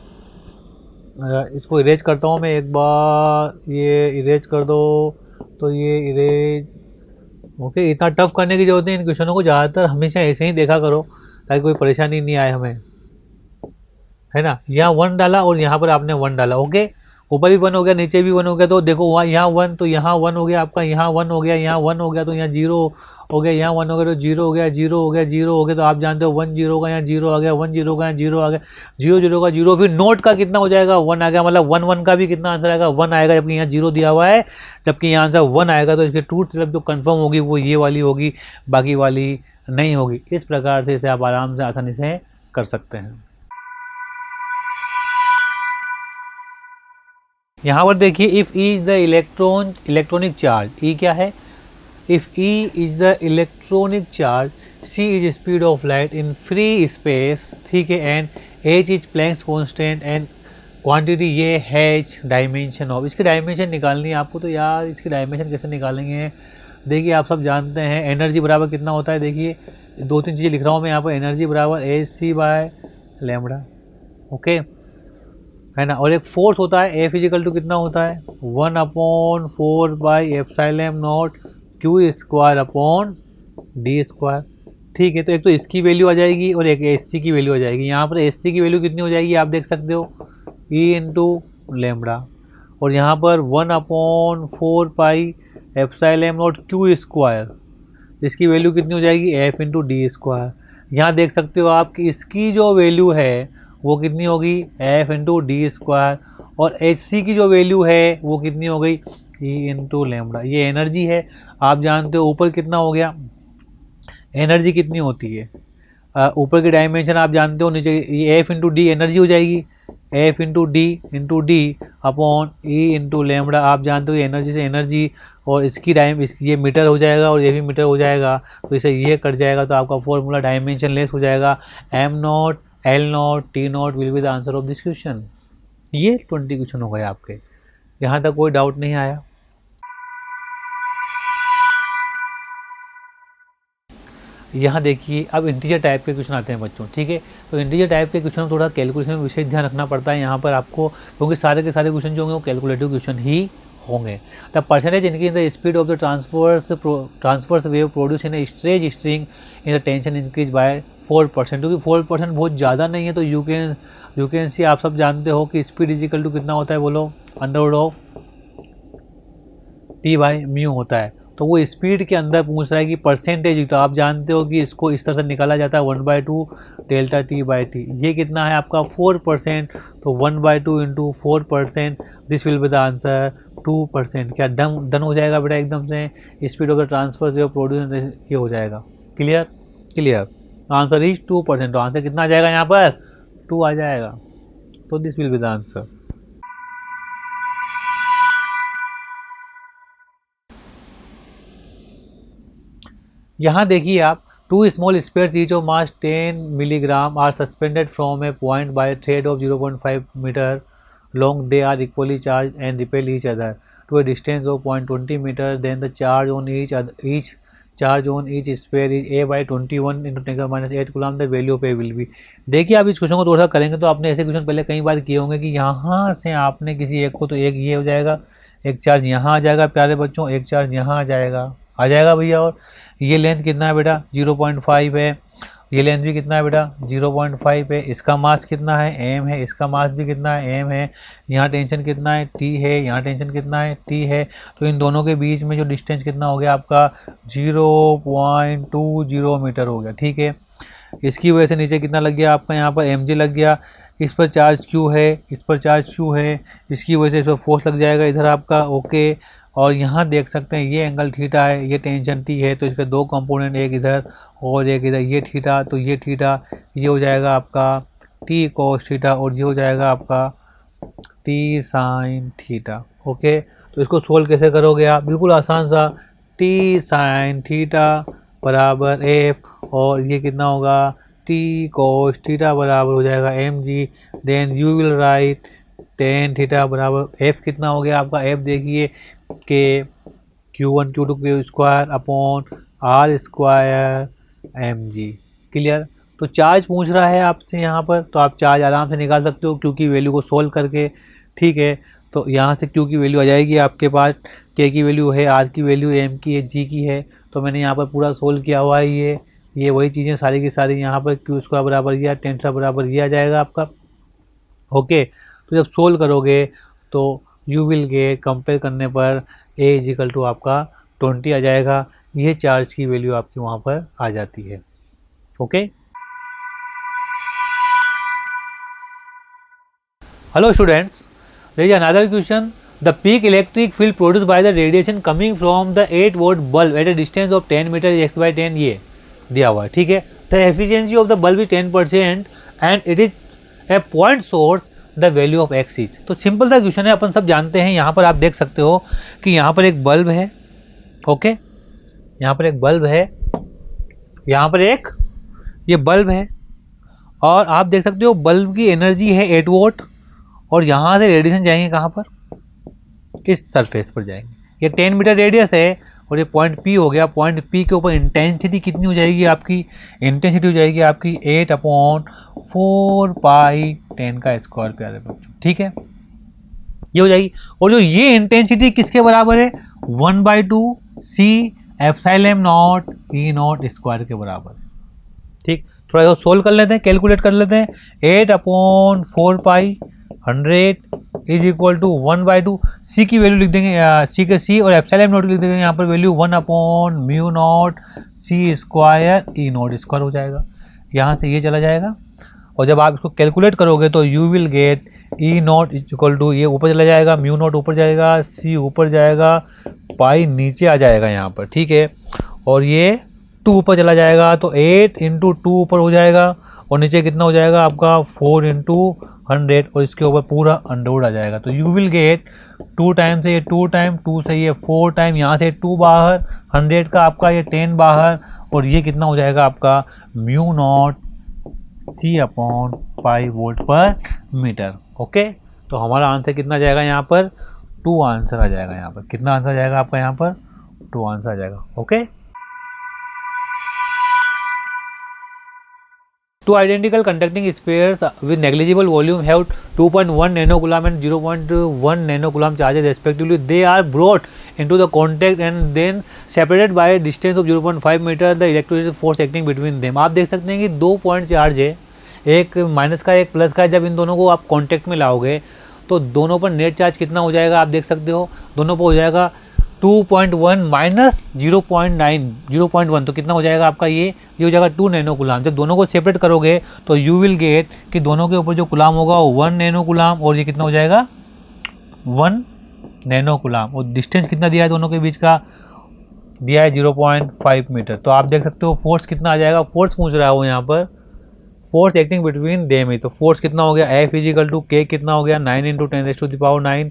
S1: इसको इरेज करता हूँ मैं एक बार, ये इरेज कर दो, तो ये इरेज। ओके, इतना टफ करने की जरूरत नहीं, इन क्वेश्चनों को ज़्यादातर हमेशा ऐसे ही देखा करो ताकि कोई परेशानी नहीं आए हमें, है ना। यहाँ 1 डाला और यहाँ पर आपने 1 डाला। ओके, ऊपर भी 1 हो गया, नीचे भी 1 हो गया, तो देखो वहाँ यहाँ 1 तो यहाँ 1 हो गया आपका, यहाँ 1 हो गया, यहाँ 1 हो गया, तो यहाँ 0 हो गया, यहाँ 1 हो गया तो 0 हो गया, 0 हो गया, 0 हो गया, तो आप जानते हो 1 0 का यहाँ 0 आ गया, 1 0 का यहाँ 0 आ गया, 0 0 का 0, फिर नोट का कितना हो जाएगा 1 आ गया, मतलब 1 1 का भी कितना आंसर आएगा 1 आएगा, जबकि यहाँ 0 दिया हुआ है, जबकि यहाँ आंसर 1 आएगा। तो इसके ट्रूथ टेबल जो कन्फर्म होगी वो ये वाली होगी, बाकी वाली नहीं होगी। इस प्रकार से इसे आप आराम से आसानी से कर सकते हैं। यहाँ पर देखिए, if e is the electronic charge, e क्या है, if E is the electronic charge, C is speed of light in free space, ठीक है, and H is Planck's constant and quantity ये H डायमेंशन ऑफ, इसकी dimension निकालनी है आपको। तो यार इसकी डायमेंशन कैसे निकालेंगे, देखिए आप सब जानते हैं एनर्जी बराबर कितना होता है, देखिए 2-3 चीज़ें लिख रहा हूँ मैं यहाँ पर, एनर्जी बराबर AC/λ, ओके, है ना। और एक फोर्स होता है F इजिकल टू कितना होता है 1/4/ε0 Q square upon D square, ठीक है। तो एक तो इसकी वैल्यू आ जाएगी और एक एस की वैल्यू आ जाएगी। यहाँ पर एस की वैल्यू कितनी हो जाएगी आप देख सकते हो, E इंटू लेमड़ा, और यहाँ पर 1/4πε0 Q स्क्वायर, इसकी वैल्यू कितनी हो जाएगी F इंटू डी स्क्वायर। यहाँ देख सकते हो आप कि इसकी जो वैल्यू है वो कितनी होगी F इंटू डी स्क्वायर, और एच की जो वैल्यू है वो कितनी हो गई E इंटू लेमड़ा। ये एनर्जी है, आप जानते हो ऊपर कितना हो गया, एनर्जी कितनी होती है, ऊपर की डायमेंशन आप जानते हो, नीचे ये F इंटू डी एनर्जी हो जाएगी, F into D upon E into lambda, आप जानते हो एनर्जी से एनर्जी, और इसकी ये मीटर हो जाएगा और ये भी मीटर हो जाएगा, तो इसे ये कट जाएगा, तो आपका फॉर्मूला डायमेंशन लेस हो जाएगा, M0 L0 T0 will be the answer of this question. ये 20 क्वेश्चन हो गए आपके। यहाँ तक कोई डाउट नहीं आया? यहाँ देखिए अब इंटीजर टाइप के क्वेश्चन आते हैं बच्चों, ठीक है। तो इंटीजर टाइप के क्वेश्चन में थोड़ा कैलकुलेशन में विशेष ध्यान रखना पड़ता है यहाँ पर आपको, क्योंकि सारे के सारे क्वेश्चन जो होंगे वो कैलकुलेटिव क्वेश्चन ही होंगे। The percentage increase the speed of the transverse wave produce in stretch string in the tension increase by 4%, क्योंकि 4% बहुत ज़्यादा नहीं है। तो यू कैन सी, आप सब जानते हो कि स्पीड इजिकल टू कितना होता है, बोलो, under of T by mu होता है। तो वो स्पीड के अंदर पूछ रहा है कि परसेंटेज, तो आप जानते हो कि इसको इस तरह से निकाला जाता है 1/2 डेल्टा टी बाई टी। ये कितना है आपका 4%, तो 1/2 into 4%, this will be the answer 2%। क्या डन हो जाएगा बेटा एकदम से? स्पीड ऑफ द ट्रांसफर जो प्रोड्यूस ये हो जाएगा। Clear clear, answer is 2%। तो आंसर कितना आ जाएगा यहाँ पर? 2 आ जाएगा। तो this will be the answer. यहाँ देखिए आप, 2 small spheres each of mass 10 milligram are suspended from a point by thread of 0.5 metre long. They are equally charge and repel each other to a distance of 0.20 metre. Then the charge on each sphere is A by 21 into 10⁻8 coulomb. The value of A will be. देखिए आप इस question को थोड़ा सा करेंगे तो आपने ऐसे क्वेश्चन पहले कई बार किए होंगे कि यहाँ से आपने किसी एक को, तो एक ये हो जाएगा, एक चार्ज यहाँ आ जाएगा प्यारे बच्चों, एक चार्ज यहाँ आ जाएगा भैया। और ये लेंथ कितना है बेटा? 0.5 है। ये लेंथ भी कितना है बेटा? 0.5 है। इसका मास कितना है? m है। इसका मास भी कितना है? m है। यहाँ टेंशन कितना है? t है। यहाँ टेंशन कितना है? t है। तो इन दोनों के बीच में जो डिस्टेंस कितना हो गया आपका? 0.20 मीटर हो गया, ठीक है। इसकी वजह से नीचे कितना लग गया आपका? यहाँ पर mg लग गया। इस पर चार्ज q है, इस पर चार्ज q है, इसकी वजह से इस पर फोर्स लग जाएगा इधर आपका, ओके। और यहाँ देख सकते हैं ये एंगल थीटा है, ये टेंशन टी है, तो इसके 2 कंपोनेंट, एक इधर और एक इधर, ये थीटा, तो ये थीटा, ये हो जाएगा आपका टी कोस थीटा, और ये हो जाएगा आपका टी साइन थीटा, ओके। तो इसको सोल्व कैसे करोगे आप? बिल्कुल आसान सा, टी साइन थीटा बराबर एफ, और ये कितना होगा? टी कोस थीटा बराबर हो जाएगा m g. Then you will write tan theta बराबर एफ कितना हो गया आपका? एफ देखिए के Q1 Q2 Q square upon R square m g. Clear. तो चार्ज पूछ रहा है आपसे यहाँ पर, तो आप चार्ज आराम से निकाल सकते हो Q की वैल्यू को सोल्व करके, ठीक है। तो यहाँ से Q की वैल्यू आ जाएगी आपके पास, K की वैल्यू है, R की वैल्यू M की है, G की है। तो मैंने यहाँ पर पूरा सोल्व किया हुआ है। ये वही चीज़ें सारी की सारी यहाँ पर Q स्क्वायर बराबर ये, टेन थीटा बराबर ये आ जाएगा आपका, ओके। तो जब सोल्व करोगे तो यू विल गेट, कंपेयर करने पर A इजिकल टू आपका 20 आ जाएगा। ये चार्ज की वैल्यू आपकी वहाँ पर आ जाती है, okay. Hello students, there is another question. The peak electric field produced by the radiation coming from the 8 volt bulb at a distance of 10 metre x/10, ये दिया हुआ है, ठीक है। The efficiency of the bulb is 10% and it is a point source, the value of x is. तो simple सा question है, अपन सब जानते हैं। यहाँ पर आप देख सकते हो कि यहाँ पर एक बल्ब है, ओके। यहाँ पर एक बल्ब है, यहाँ पर एक ये बल्ब है, और आप देख सकते हो बल्ब की एनर्जी है 8 वोल्ट, और यहाँ से रेडिएशन जाएंगे कहाँ पर? इस सरफेस पर जाएंगे। ये 10 मीटर रेडियस है, और ये पॉइंट P हो गया। पॉइंट P के ऊपर इंटेंसिटी कितनी हो जाएगी आपकी? इंटेंसिटी हो जाएगी आपकी 8/4 पाई 10 का स्क्वायर प्यारे बच्चों, ठीक है। ये हो जाएगी। और जो ये इंटेंसिटी किसके बराबर है? 1/2 C epsilon not E naught square के बराबर है, ठीक। थोड़ा सा सोल्व कर लेते हैं, कैलकुलेट कर लेते हैं। 8/4 पाई 100 इज इक्वल टू 1/2 सी की वैल्यू लिख देंगे, सी के सी, और एप्सिलॉन नॉट लिख देंगे यहाँ पर value 1/μ0 C square E naught square हो जाएगा। यहाँ से ये चला जाएगा, और जब आप इसको कैलकुलेट करोगे तो you will get E not equal to, ये ऊपर चला जाएगा, μ0 ऊपर जाएगा, C ऊपर जाएगा, पाई नीचे आ जाएगा यहाँ पर, ठीक है। और ये 2 ऊपर चला जाएगा, तो 8 × 2 ऊपर हो जाएगा, और नीचे कितना हो जाएगा आपका 4 × 100, और इसके ऊपर पूरा अंडरवुड आ जाएगा। तो यू विल गेट 2 टाइम से ये 2 टाइम, 2 से ये 4 टाइम, यहाँ से 2 बाहर, 100 का आपका ये 10 बाहर, और ये कितना हो जाएगा आपका μ0 C/पाई वोल्ट पर मीटर, ओके। तो तो हमारा आंसर कितना जाएगा यहाँ पर 2 आंसर आ जाएगा। यहाँ पर कितना आंसर आ जाएगा आपका, यहाँ पर 2 आंसर आ जाएगा। Okay, Two identical conducting spheres with negligible volume have 2.1 nanocoulomb and 0.1 nanocoulomb charges respectively. They are brought into the contact and then separated by a distance of 0.5 meter. The electrostatic force acting between them. आप देख सकते हैं कि 2 point charge है, एक minus का एक plus का। जब इन दोनों को आप कॉन्टैक्ट में लाओगे तो दोनों पर नेट चार्ज कितना हो जाएगा, आप देख सकते हो दोनों पर हो जाएगा 2.1 माइनस 0.1, तो कितना हो जाएगा आपका, ये हो जाएगा 2 नैनो गुलाम। जब दोनों को सेपरेट करोगे तो यू विल गेट कि दोनों के ऊपर जो गुलाम होगा वो 1 नैनो गुलाम, और ये कितना हो जाएगा 1 नैनो गुलाम। और डिस्टेंस कितना दिया है दोनों के बीच का, दिया है 0.5 मीटर। तो आप देख सकते हो फोर्स कितना आ जाएगा, फोर्स पूछ रहा है वो यहाँ पर, force acting between them he. तो फोर्स कितना हो गया, F इजिकल टू के कितना हो गया 9 × 10⁻⁹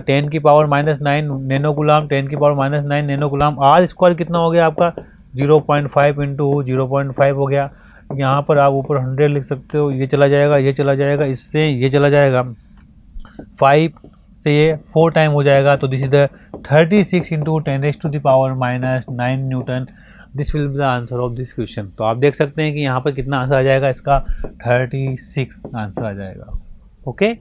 S1: 10 की पावर -9 नैनो गुलाम, 10 की power -9 nano coulomb. R square कितना हो गया आपका 0.5 × 0.5 हो गया। यहाँ पर आप ऊपर 100 लिख सकते हो, ये चला जाएगा, ये चला जाएगा, इससे ये चला जाएगा, 5 से ये 4 टाइम हो जाएगा। तो this is the 36 × 10⁻⁹ Newton. This will be the answer of this question. तो आप देख सकते हैं कि यहाँ पर कितना आंसर आ जाएगा, इसका 36 आंसर आ जाएगा। Okay,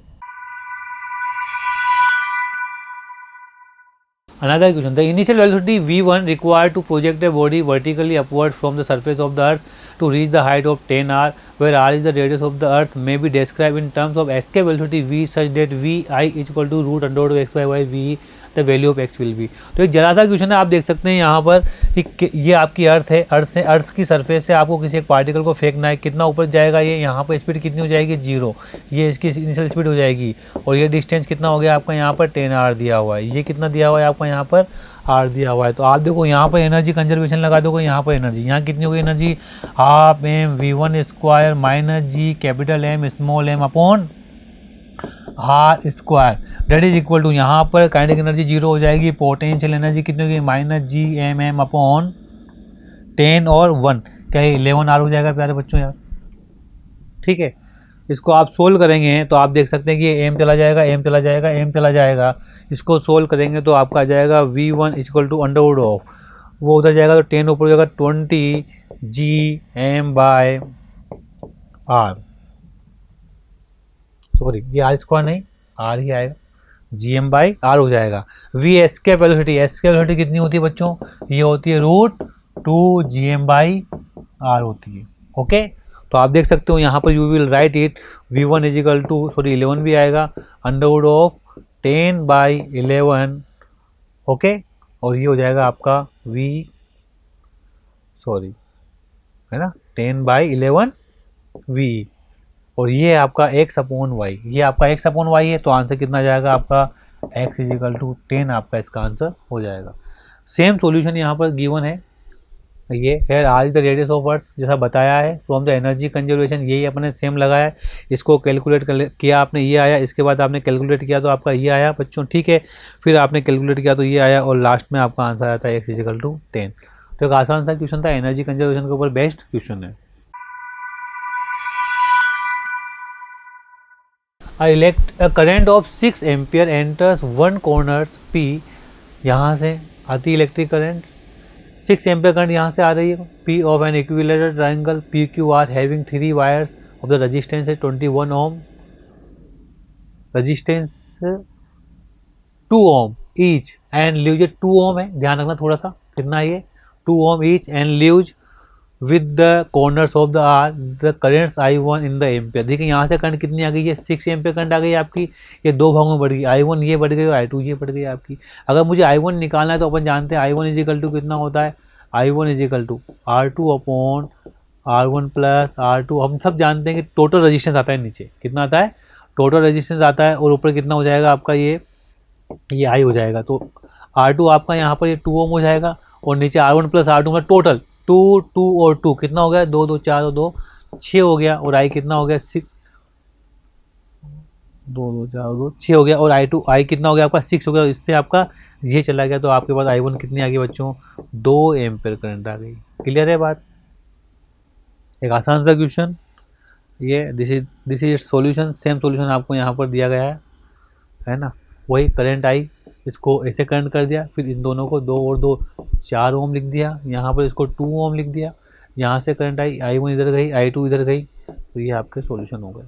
S1: another question, the initial velocity v1 required to project a body vertically upward from the surface of the earth to reach the height of 10 r, where r is the radius of the earth, may be described in terms of escape velocity v such that vi is equal to √(x by v) the value of x will be। तो एक जरा सा question है, आप देख सकते हैं यहाँ पर कि ये आपकी अर्थ है, अर्थ की सरफेस से आपको किसी एक पार्टिकल को फेंकना है, कितना ऊपर जाएगा ये, यहाँ पर स्पीड कितनी हो जाएगी 0, ये इसकी इनिशियल स्पीड हो जाएगी। और ये डिस्टेंस कितना हो गया आपका यहाँ पर 10 r दिया हुआ है, ये कितना दिया हुआ है आपका यहाँ पर r दिया हुआ है। तो आप देखो यहाँ पर एनर्जी कंजर्वेशन लगा दोगे, यहाँ पर एनर्जी, यहाँ कितनी होगी energy, half m(v1)² minus g capital M small m upon r square, that is equal to, यहाँ पर काइनेटिक एनर्जी 0 हो जाएगी, पोटेंशियल एनर्जी कितनी होगी -gmm अपॉन 10 और 1, क्या 11 r हो जाएगा प्यारे बच्चों यार। ठीक है, इसको आप सोल्व करेंगे तो आप देख सकते हैं कि m चला जाएगा, m चला जाएगा, m चला जाएगा। इसको सोल्व करेंगे तो आपका आ जाएगा v1 equal to Underwood of, वो उधर जाएगा तो 10 ऊपर हो जाएगा 20gm/r, सॉरी ये r स्क्वायर नहीं r ही आएगा, gm/r हो जाएगा। v escape velocity, escape velocity कितनी होती है बच्चों, ये होती है √2gm/r होती है। ओके, तो आप देख सकते हो यहाँ पर you will write it v1 is equal to, sorry 11 भी आएगा, अंडरवुड ऑफ 10/11। ओके, और ये हो जाएगा आपका v, सॉरी है ना 10/11 v, और ये आपका x/y, ये आपका x/y है। तो आंसर कितना जाएगा आपका x इजिकल टू 10 आपका इसका आंसर हो जाएगा। सेम सॉल्यूशन यहाँ पर गिवन है, ये here r is the radius of earth जैसा बताया है फ्रॉम द एनर्जी कंजर्वेशन, यही अपने सेम लगाया है। इसको कैलकुलेट किया आपने, ये आया, इसके बाद आपने कैलकुलेट किया तो आपका ये आया बच्चों। ठीक है, फिर आपने कैलकुलेट किया तो ये आया, और लास्ट में आपका आंसर आया था x इजिकल टू 10। तो एक आसान सा क्वेश्चन था, एनर्जी कंजर्वेशन के ऊपर बेस्ट क्वेश्चन है। A current of 6 ampere enters one corner P, यहाँ से आती इलेक्ट्रिक करंट 6 एम्पियर करंट यहाँ से आ रही है, P of an equilateral triangle PQR having 3 wires of the resistance है 21 ohm, resistance 2 ohm each and leaves 2 ohm है, ध्यान रखना थोड़ा सा, कितना ये 2 ohm each and leaves with the corners of the are the currents I1 in the ampere. देखिए यहाँ से करंट कितनी आ गई है 6 एम्पियर करंट आ गई आपकी, ये दो भागों में बढ़ गई, I1 ये बढ़ गई और I2 ये बढ़ गई आपकी। अगर मुझे I1 निकालना है तो अपन जानते हैं I1 इजिकल टू कितना होता है, I1 is equal to R2 upon R1 plus R2। हम सब जानते हैं कि टोटल रेजिस्टेंस आता है, नीचे कितना आता है टोटल रेजिस्टेंस आता है, और ऊपर कितना हो जाएगा आपका ये I हो जाएगा। तो R2 आपका यहाँ पर ये 2 ओम हो जाएगा, और नीचे R1 प्लस R2 में टोटल 2 2 और 2 कितना हो गया 2 2 4 और 2 6 हो गया, और I कितना हो गया 6 2 2 4 2 6 हो गया, और I कितना हो गया आपका 6 हो गया। इससे आपका ये चला गया, तो आपके पास I1 कितनी आ गई बच्चों 2 एम्पियर करंट आ गई। क्लियर है बात, एक आसान सा क्वेश्चन ये, this is this is solution. Same solution आपको यहाँ पर दिया गया है ना। वही करंट आई, इसको ऐसे करंट कर दिया, फिर इन दोनों को 2 और 2 4 ओम लिख दिया, यहाँ पर इसको 2 ओम लिख दिया, यहाँ से करंट आई, I1 इधर गई, I2 इधर गई, तो ये आपके सॉल्यूशन हो गए।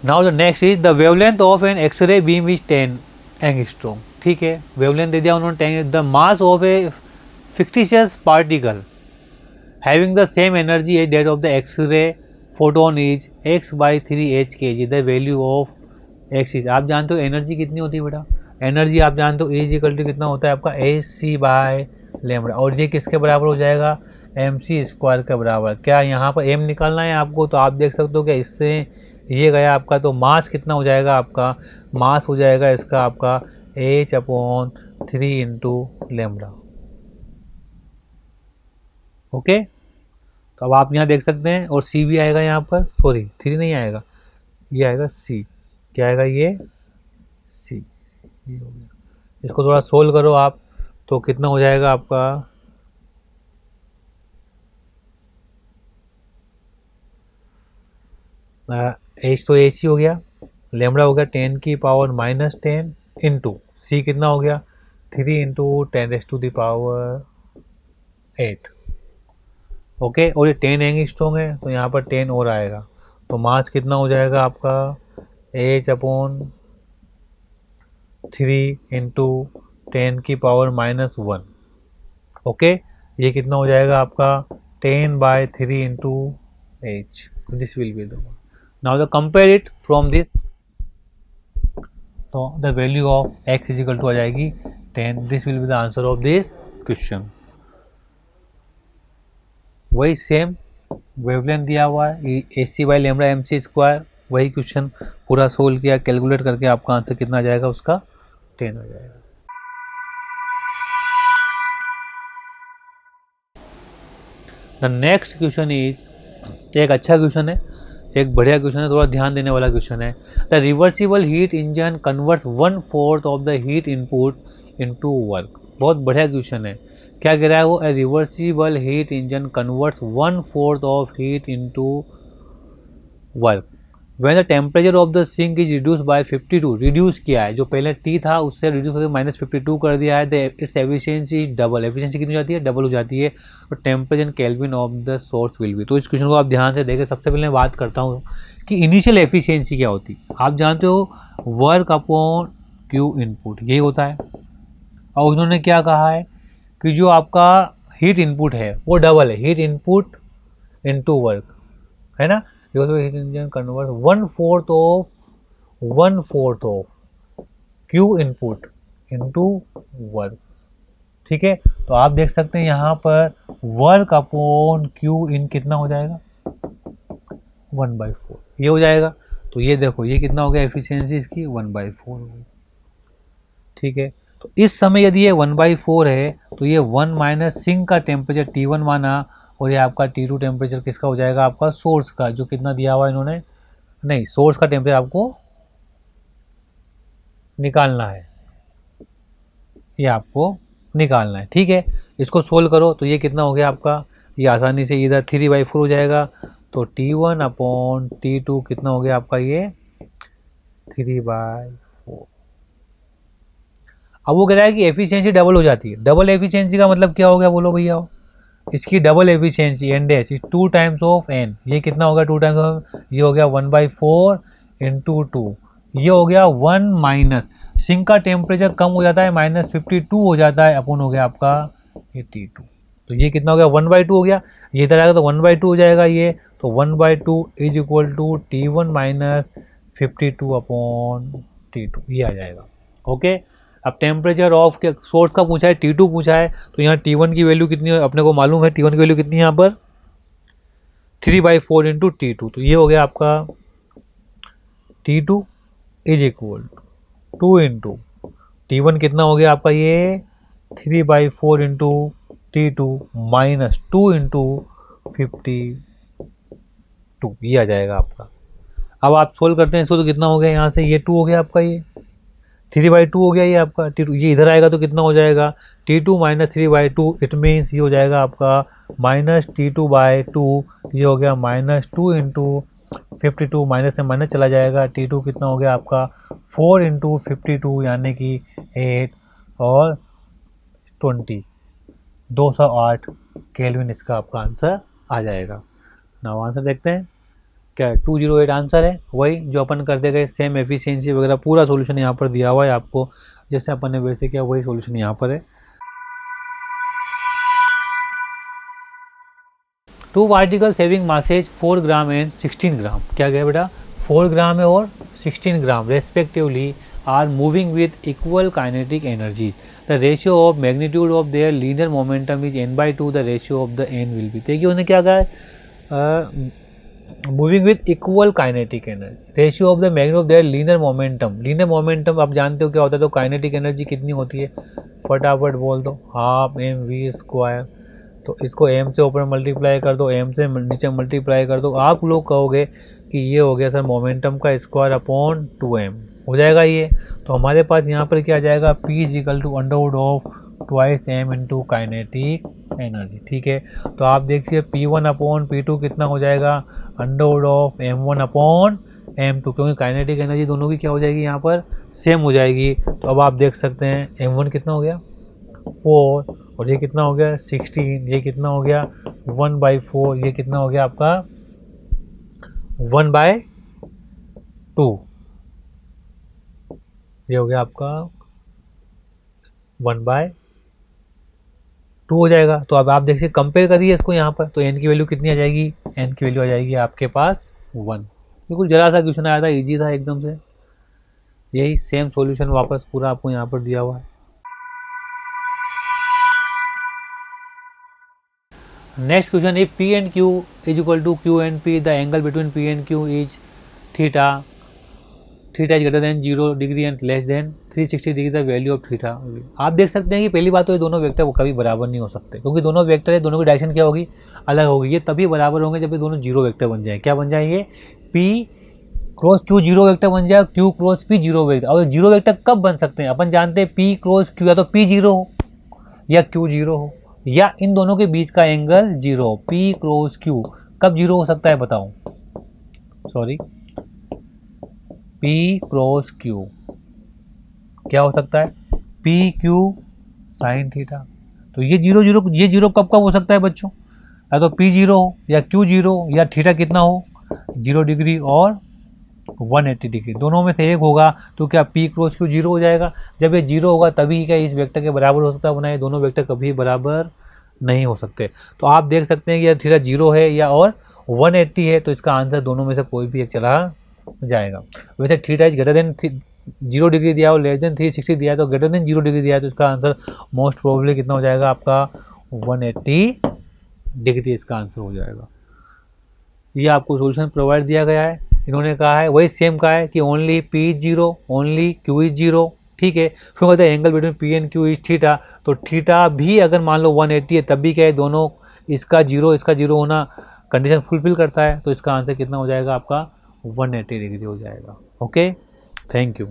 S1: Now the next is the wavelength of an x-ray beam is 10 angstrom. ठीक है, वेवलेंथ दे दिया उन्होंने 10। The mass of a fictitious particle having the same energy as that of the X-ray photon is x/3 h kg. The value of x is, आप जानते हो energy कितनी होती है बेटा, एनर्जी आप जानते हो E इक्वल टू कितना होता है आपका AC/λ, और ये किसके बराबर हो जाएगा, mc² के बराबर। क्या यहाँ पर m निकालना है आपको, तो आप देख सकते हो कि इससे ये गया आपका, तो मास कितना हो जाएगा आपका, मास हो जाएगा इसका आपका h/3 × λ। ओके, तो अब आप यहाँ देख सकते हैं, और C भी आएगा यहाँ पर, सॉरी 3 नहीं आएगा, ये आएगा C। क्या आएगा ये C, ये हो गया। इसको थोड़ा सोल्व करो आप, तो कितना हो जाएगा आपका, H तो AC हो गया, लेमड़ा हो गया 10⁻⁻10 इंटू C कितना हो गया 3 × 10⁻8। ओके, और ये 10 एंगस्ट्रॉम है, तो यहाँ पर 10 और आएगा, तो मास कितना हो जाएगा आपका H/3 × 10⁻⁻1। ओके, ये कितना हो जाएगा आपका 10/3 × H। This will be the one. Now the compare it from this, तो the value of x is equal to आ जाएगी 10। This will be the answer of this question. वही सेम वेवलेंथ दिया हुआ है AC/λ mc², वही question पूरा solve किया, कैलकुलेट करके आपका आंसर कितना आ जाएगा, उसका 10 हो जाएगा। द नेक्स्ट क्वेश्चन इज, एक अच्छा क्वेश्चन है, एक बढ़िया क्वेश्चन है, थोड़ा ध्यान देने वाला क्वेश्चन है। The reversible heat engine converts 1/4 of the heat input into work. बहुत बढ़िया क्वेश्चन है। क्या कह रहा है वो, a reversible heat engine converts 1/4 of heat into work when the temperature of the sink is reduce by 52। Reduce किया है, जो पहले T था उससे रिड्यूस करके -52 कर दिया है। Its efficiency is double, efficiency कितनी हो जाती है, डबल हो जाती है, और temperature kelvin of the source will be. तो इस क्वेश्चन को आप ध्यान से देखें। सबसे पहले मैं बात करता हूँ कि इनिशियल एफिशिएंसी क्या होती है। आप जानते हो वर्क अपॉन क्यू इनपुट, यही होता है, और उन्होंने क्या कहा है कि जो आपका हीट इनपुट है वो डबल है, हीट इनपुट इनटू वर्क, है ना। Heat engine convert 1/4 of Q input into work. ठीक है, तो आप देख सकते हैं यहाँ पर वर्क अपॉन क्यू इन कितना हो जाएगा 1/4, ये हो जाएगा। तो ये देखो ये कितना हो गया एफिशिएंसी इसकी 1/4 हो गई। ठीक है, तो इस समय यदि ये 1/4 है, तो ये 1 माइनस सिंक का टेम्परेचर T1 माना, और ये आपका T2 टेम्परेचर किसका हो जाएगा आपका सोर्स का, जो कितना दिया हुआ इन्होंने, नहीं सोर्स का टेम्परेचर आपको निकालना है, ये आपको निकालना है। ठीक है, इसको सोल्व करो, तो ये कितना हो गया आपका, ये आसानी से इधर 3/4 हो जाएगा, तो T1 अपॉन T2 कितना हो गया आपका ये 3/4। अब वो कह रहा है कि एफिशिएंसी डबल हो जाती है। डबल एफिशिएंसी का मतलब क्या हो गया बोलो भैया, इसकी double efficiency n dash is 2 times of n. ये कितना होगा 2 टाइम्स ऑफ, ये हो गया 1/4 इंटू 2, ये हो गया 1 माइनस सिंक का टेम्परेचर कम हो जाता है -52 हो जाता है, अपन हो गया आपका ये T2। तो ये कितना हो गया 1/2 हो गया, ये इधर आएगा तो 1/2 हो जाएगा ये, तो 1/2 is equal to T1 - 52 upon T2, ये आ जाएगा। ओके, अब टेम्परेचर ऑफ के सोर्स का पूछा है, T2 पूछा है, तो यहाँ T1 की वैल्यू कितनी है अपने को मालूम है, T1 की वैल्यू कितनी है यहाँ पर 3/4 इंटू T2। तो ये हो गया आपका T2 is equal 2 into T1 कितना हो गया आपका ये 3/4 इंटू T2 माइनस 2 इंटू 52, ये आ जाएगा आपका। अब आप सोल्व करते हैं इसको, तो कितना हो गया यहाँ से, ये 2 हो गया आपका, ये 3/2 हो गया ये आपका T2, ये इधर आएगा तो कितना हो जाएगा T2 - 3/2, इट मीन्स ये हो जाएगा आपका माइनस T2/2, ये हो गया -2 इंटू 52, माइनस से माइनस चला जाएगा। T2 कितना हो गया आपका 4 इंटू 52 यानी कि 8 और 20, 208 केल्विन इसका आपका आंसर आ जाएगा। नाउ आंसर देखते हैं क्या 208 आंसर है, वही जो अपन करते गए, सेम एफिशिएंसी वगैरह पूरा सॉल्यूशन यहाँ पर दिया हुआ है आपको, जैसे अपन ने वैसे किया वही सॉल्यूशन यहाँ पर है। 2 particle saving masses 4 gram and 16 gram, क्या गया बेटा 4 ग्राम है और 16 gram respectively are moving with equal kinetic energy, the ratio of magnitude of their linear momentum is n/2, the ratio of the n will be. देखिए उन्हें क्या कहा है, moving with equal kinetic energy, ratio of the magnitude of their linear momentum. Linear momentum आप जानते हो क्या होता है, तो काइनेटिक एनर्जी कितनी होती है, फटाफट बोल दो, हाफ mv²। तो इसको m से ऊपर मल्टीप्लाई कर दो, m से नीचे मल्टीप्लाई कर दो, आप लोग कहोगे कि ये हो गया सर मोमेंटम का स्क्वायर अपॉन 2m हो जाएगा ये। तो हमारे पास यहाँ पर क्या आ जाएगा, p = twice m into kinetic energy, ठीक है। तो आप देखिए P1 अपॉन P2 कितना हो जाएगा, √m1 अपॉन m2, क्योंकि काइनेटिक एनर्जी दोनों की क्या हो जाएगी यहाँ पर सेम हो जाएगी। तो अब आप देख सकते हैं m1 कितना हो गया 4 और ये कितना हो गया 16, ये कितना हो गया 1/4, ये कितना हो गया आपका 1/2, ये हो गया आपका 1/2 हो जाएगा। तो अब आप देखिए कंपेयर करिए इसको यहाँ पर, तो n की वैल्यू कितनी आ जाएगी, n की वैल्यू आ जाएगी आपके पास 1। बिल्कुल जरा सा क्वेश्चन आया था, इजी था एकदम से, यही सेम सॉल्यूशन वापस पूरा आपको यहाँ पर दिया हुआ है। Next question, if P and Q = Q and P, the angle between P and Q is theta is greater than 0 degree and less than 360 degree, the value of theta. आप देख सकते हैं कि पहली बात तो ये दोनों वेक्टर कभी बराबर नहीं हो सकते, क्योंकि दोनों वेक्टर है, दोनों की डायरेक्शन क्या होगी अलग होगी। ये तभी बराबर होंगे जब ये दोनों जीरो वेक्टर बन जाए। क्या बन जाएंगे, P cross Q zero vector बन जाए, Q cross P zero vector. और जीरो वेक्टर कब बन सकते हैं, अपन जानते हैं P क्रॉस Q या तो P जीरो हो या Q जीरो हो, या इन दोनों के बीच का angle zero. P cross Q कब जीरो हो सकता है बताओ, सॉरी P क्रॉस Q क्या हो सकता है, PQ साइन थीटा। तो ये जीरो कब कब हो सकता है बच्चों, या तो P जीरो हो या Q जीरो या थीटा कितना हो 0 डिग्री और 180 डिग्री, दोनों में से एक होगा। तो क्या P क्रॉस Q जीरो हो जाएगा, जब ये जीरो होगा तभी क्या इस वेक्टर के बराबर हो सकता है, बनाए दोनों वेक्टर कभी बराबर नहीं हो सकते। तो आप देख सकते हैं कि यह थीटा जीरो है या और 180 है, तो इसका आंसर दोनों में से कोई भी एक चला जाएगा। वैसे theta is greater than 0 degree दिया और लेस देन 360 दिया है, तो ग्रेटर देन 0 डिग्री दिया है, तो इसका आंसर मोस्ट प्रोबेबली कितना हो जाएगा आपका 180 डिग्री इसका आंसर हो जाएगा। ये आपको सॉल्यूशन प्रोवाइड दिया गया है, इन्होंने कहा है वही सेम कहा है कि only P is zero, only Q is zero, ठीक है। फिर कहते हैं angle between P and Q is theta, तो थीटा भी अगर मान लो 180 है तब भी क्या है, दोनों इसका जीरो होना कंडीशन फुलफिल करता है, तो इसका आंसर कितना हो जाएगा आपका 180 डिग्री हो जाएगा। Okay, thank you.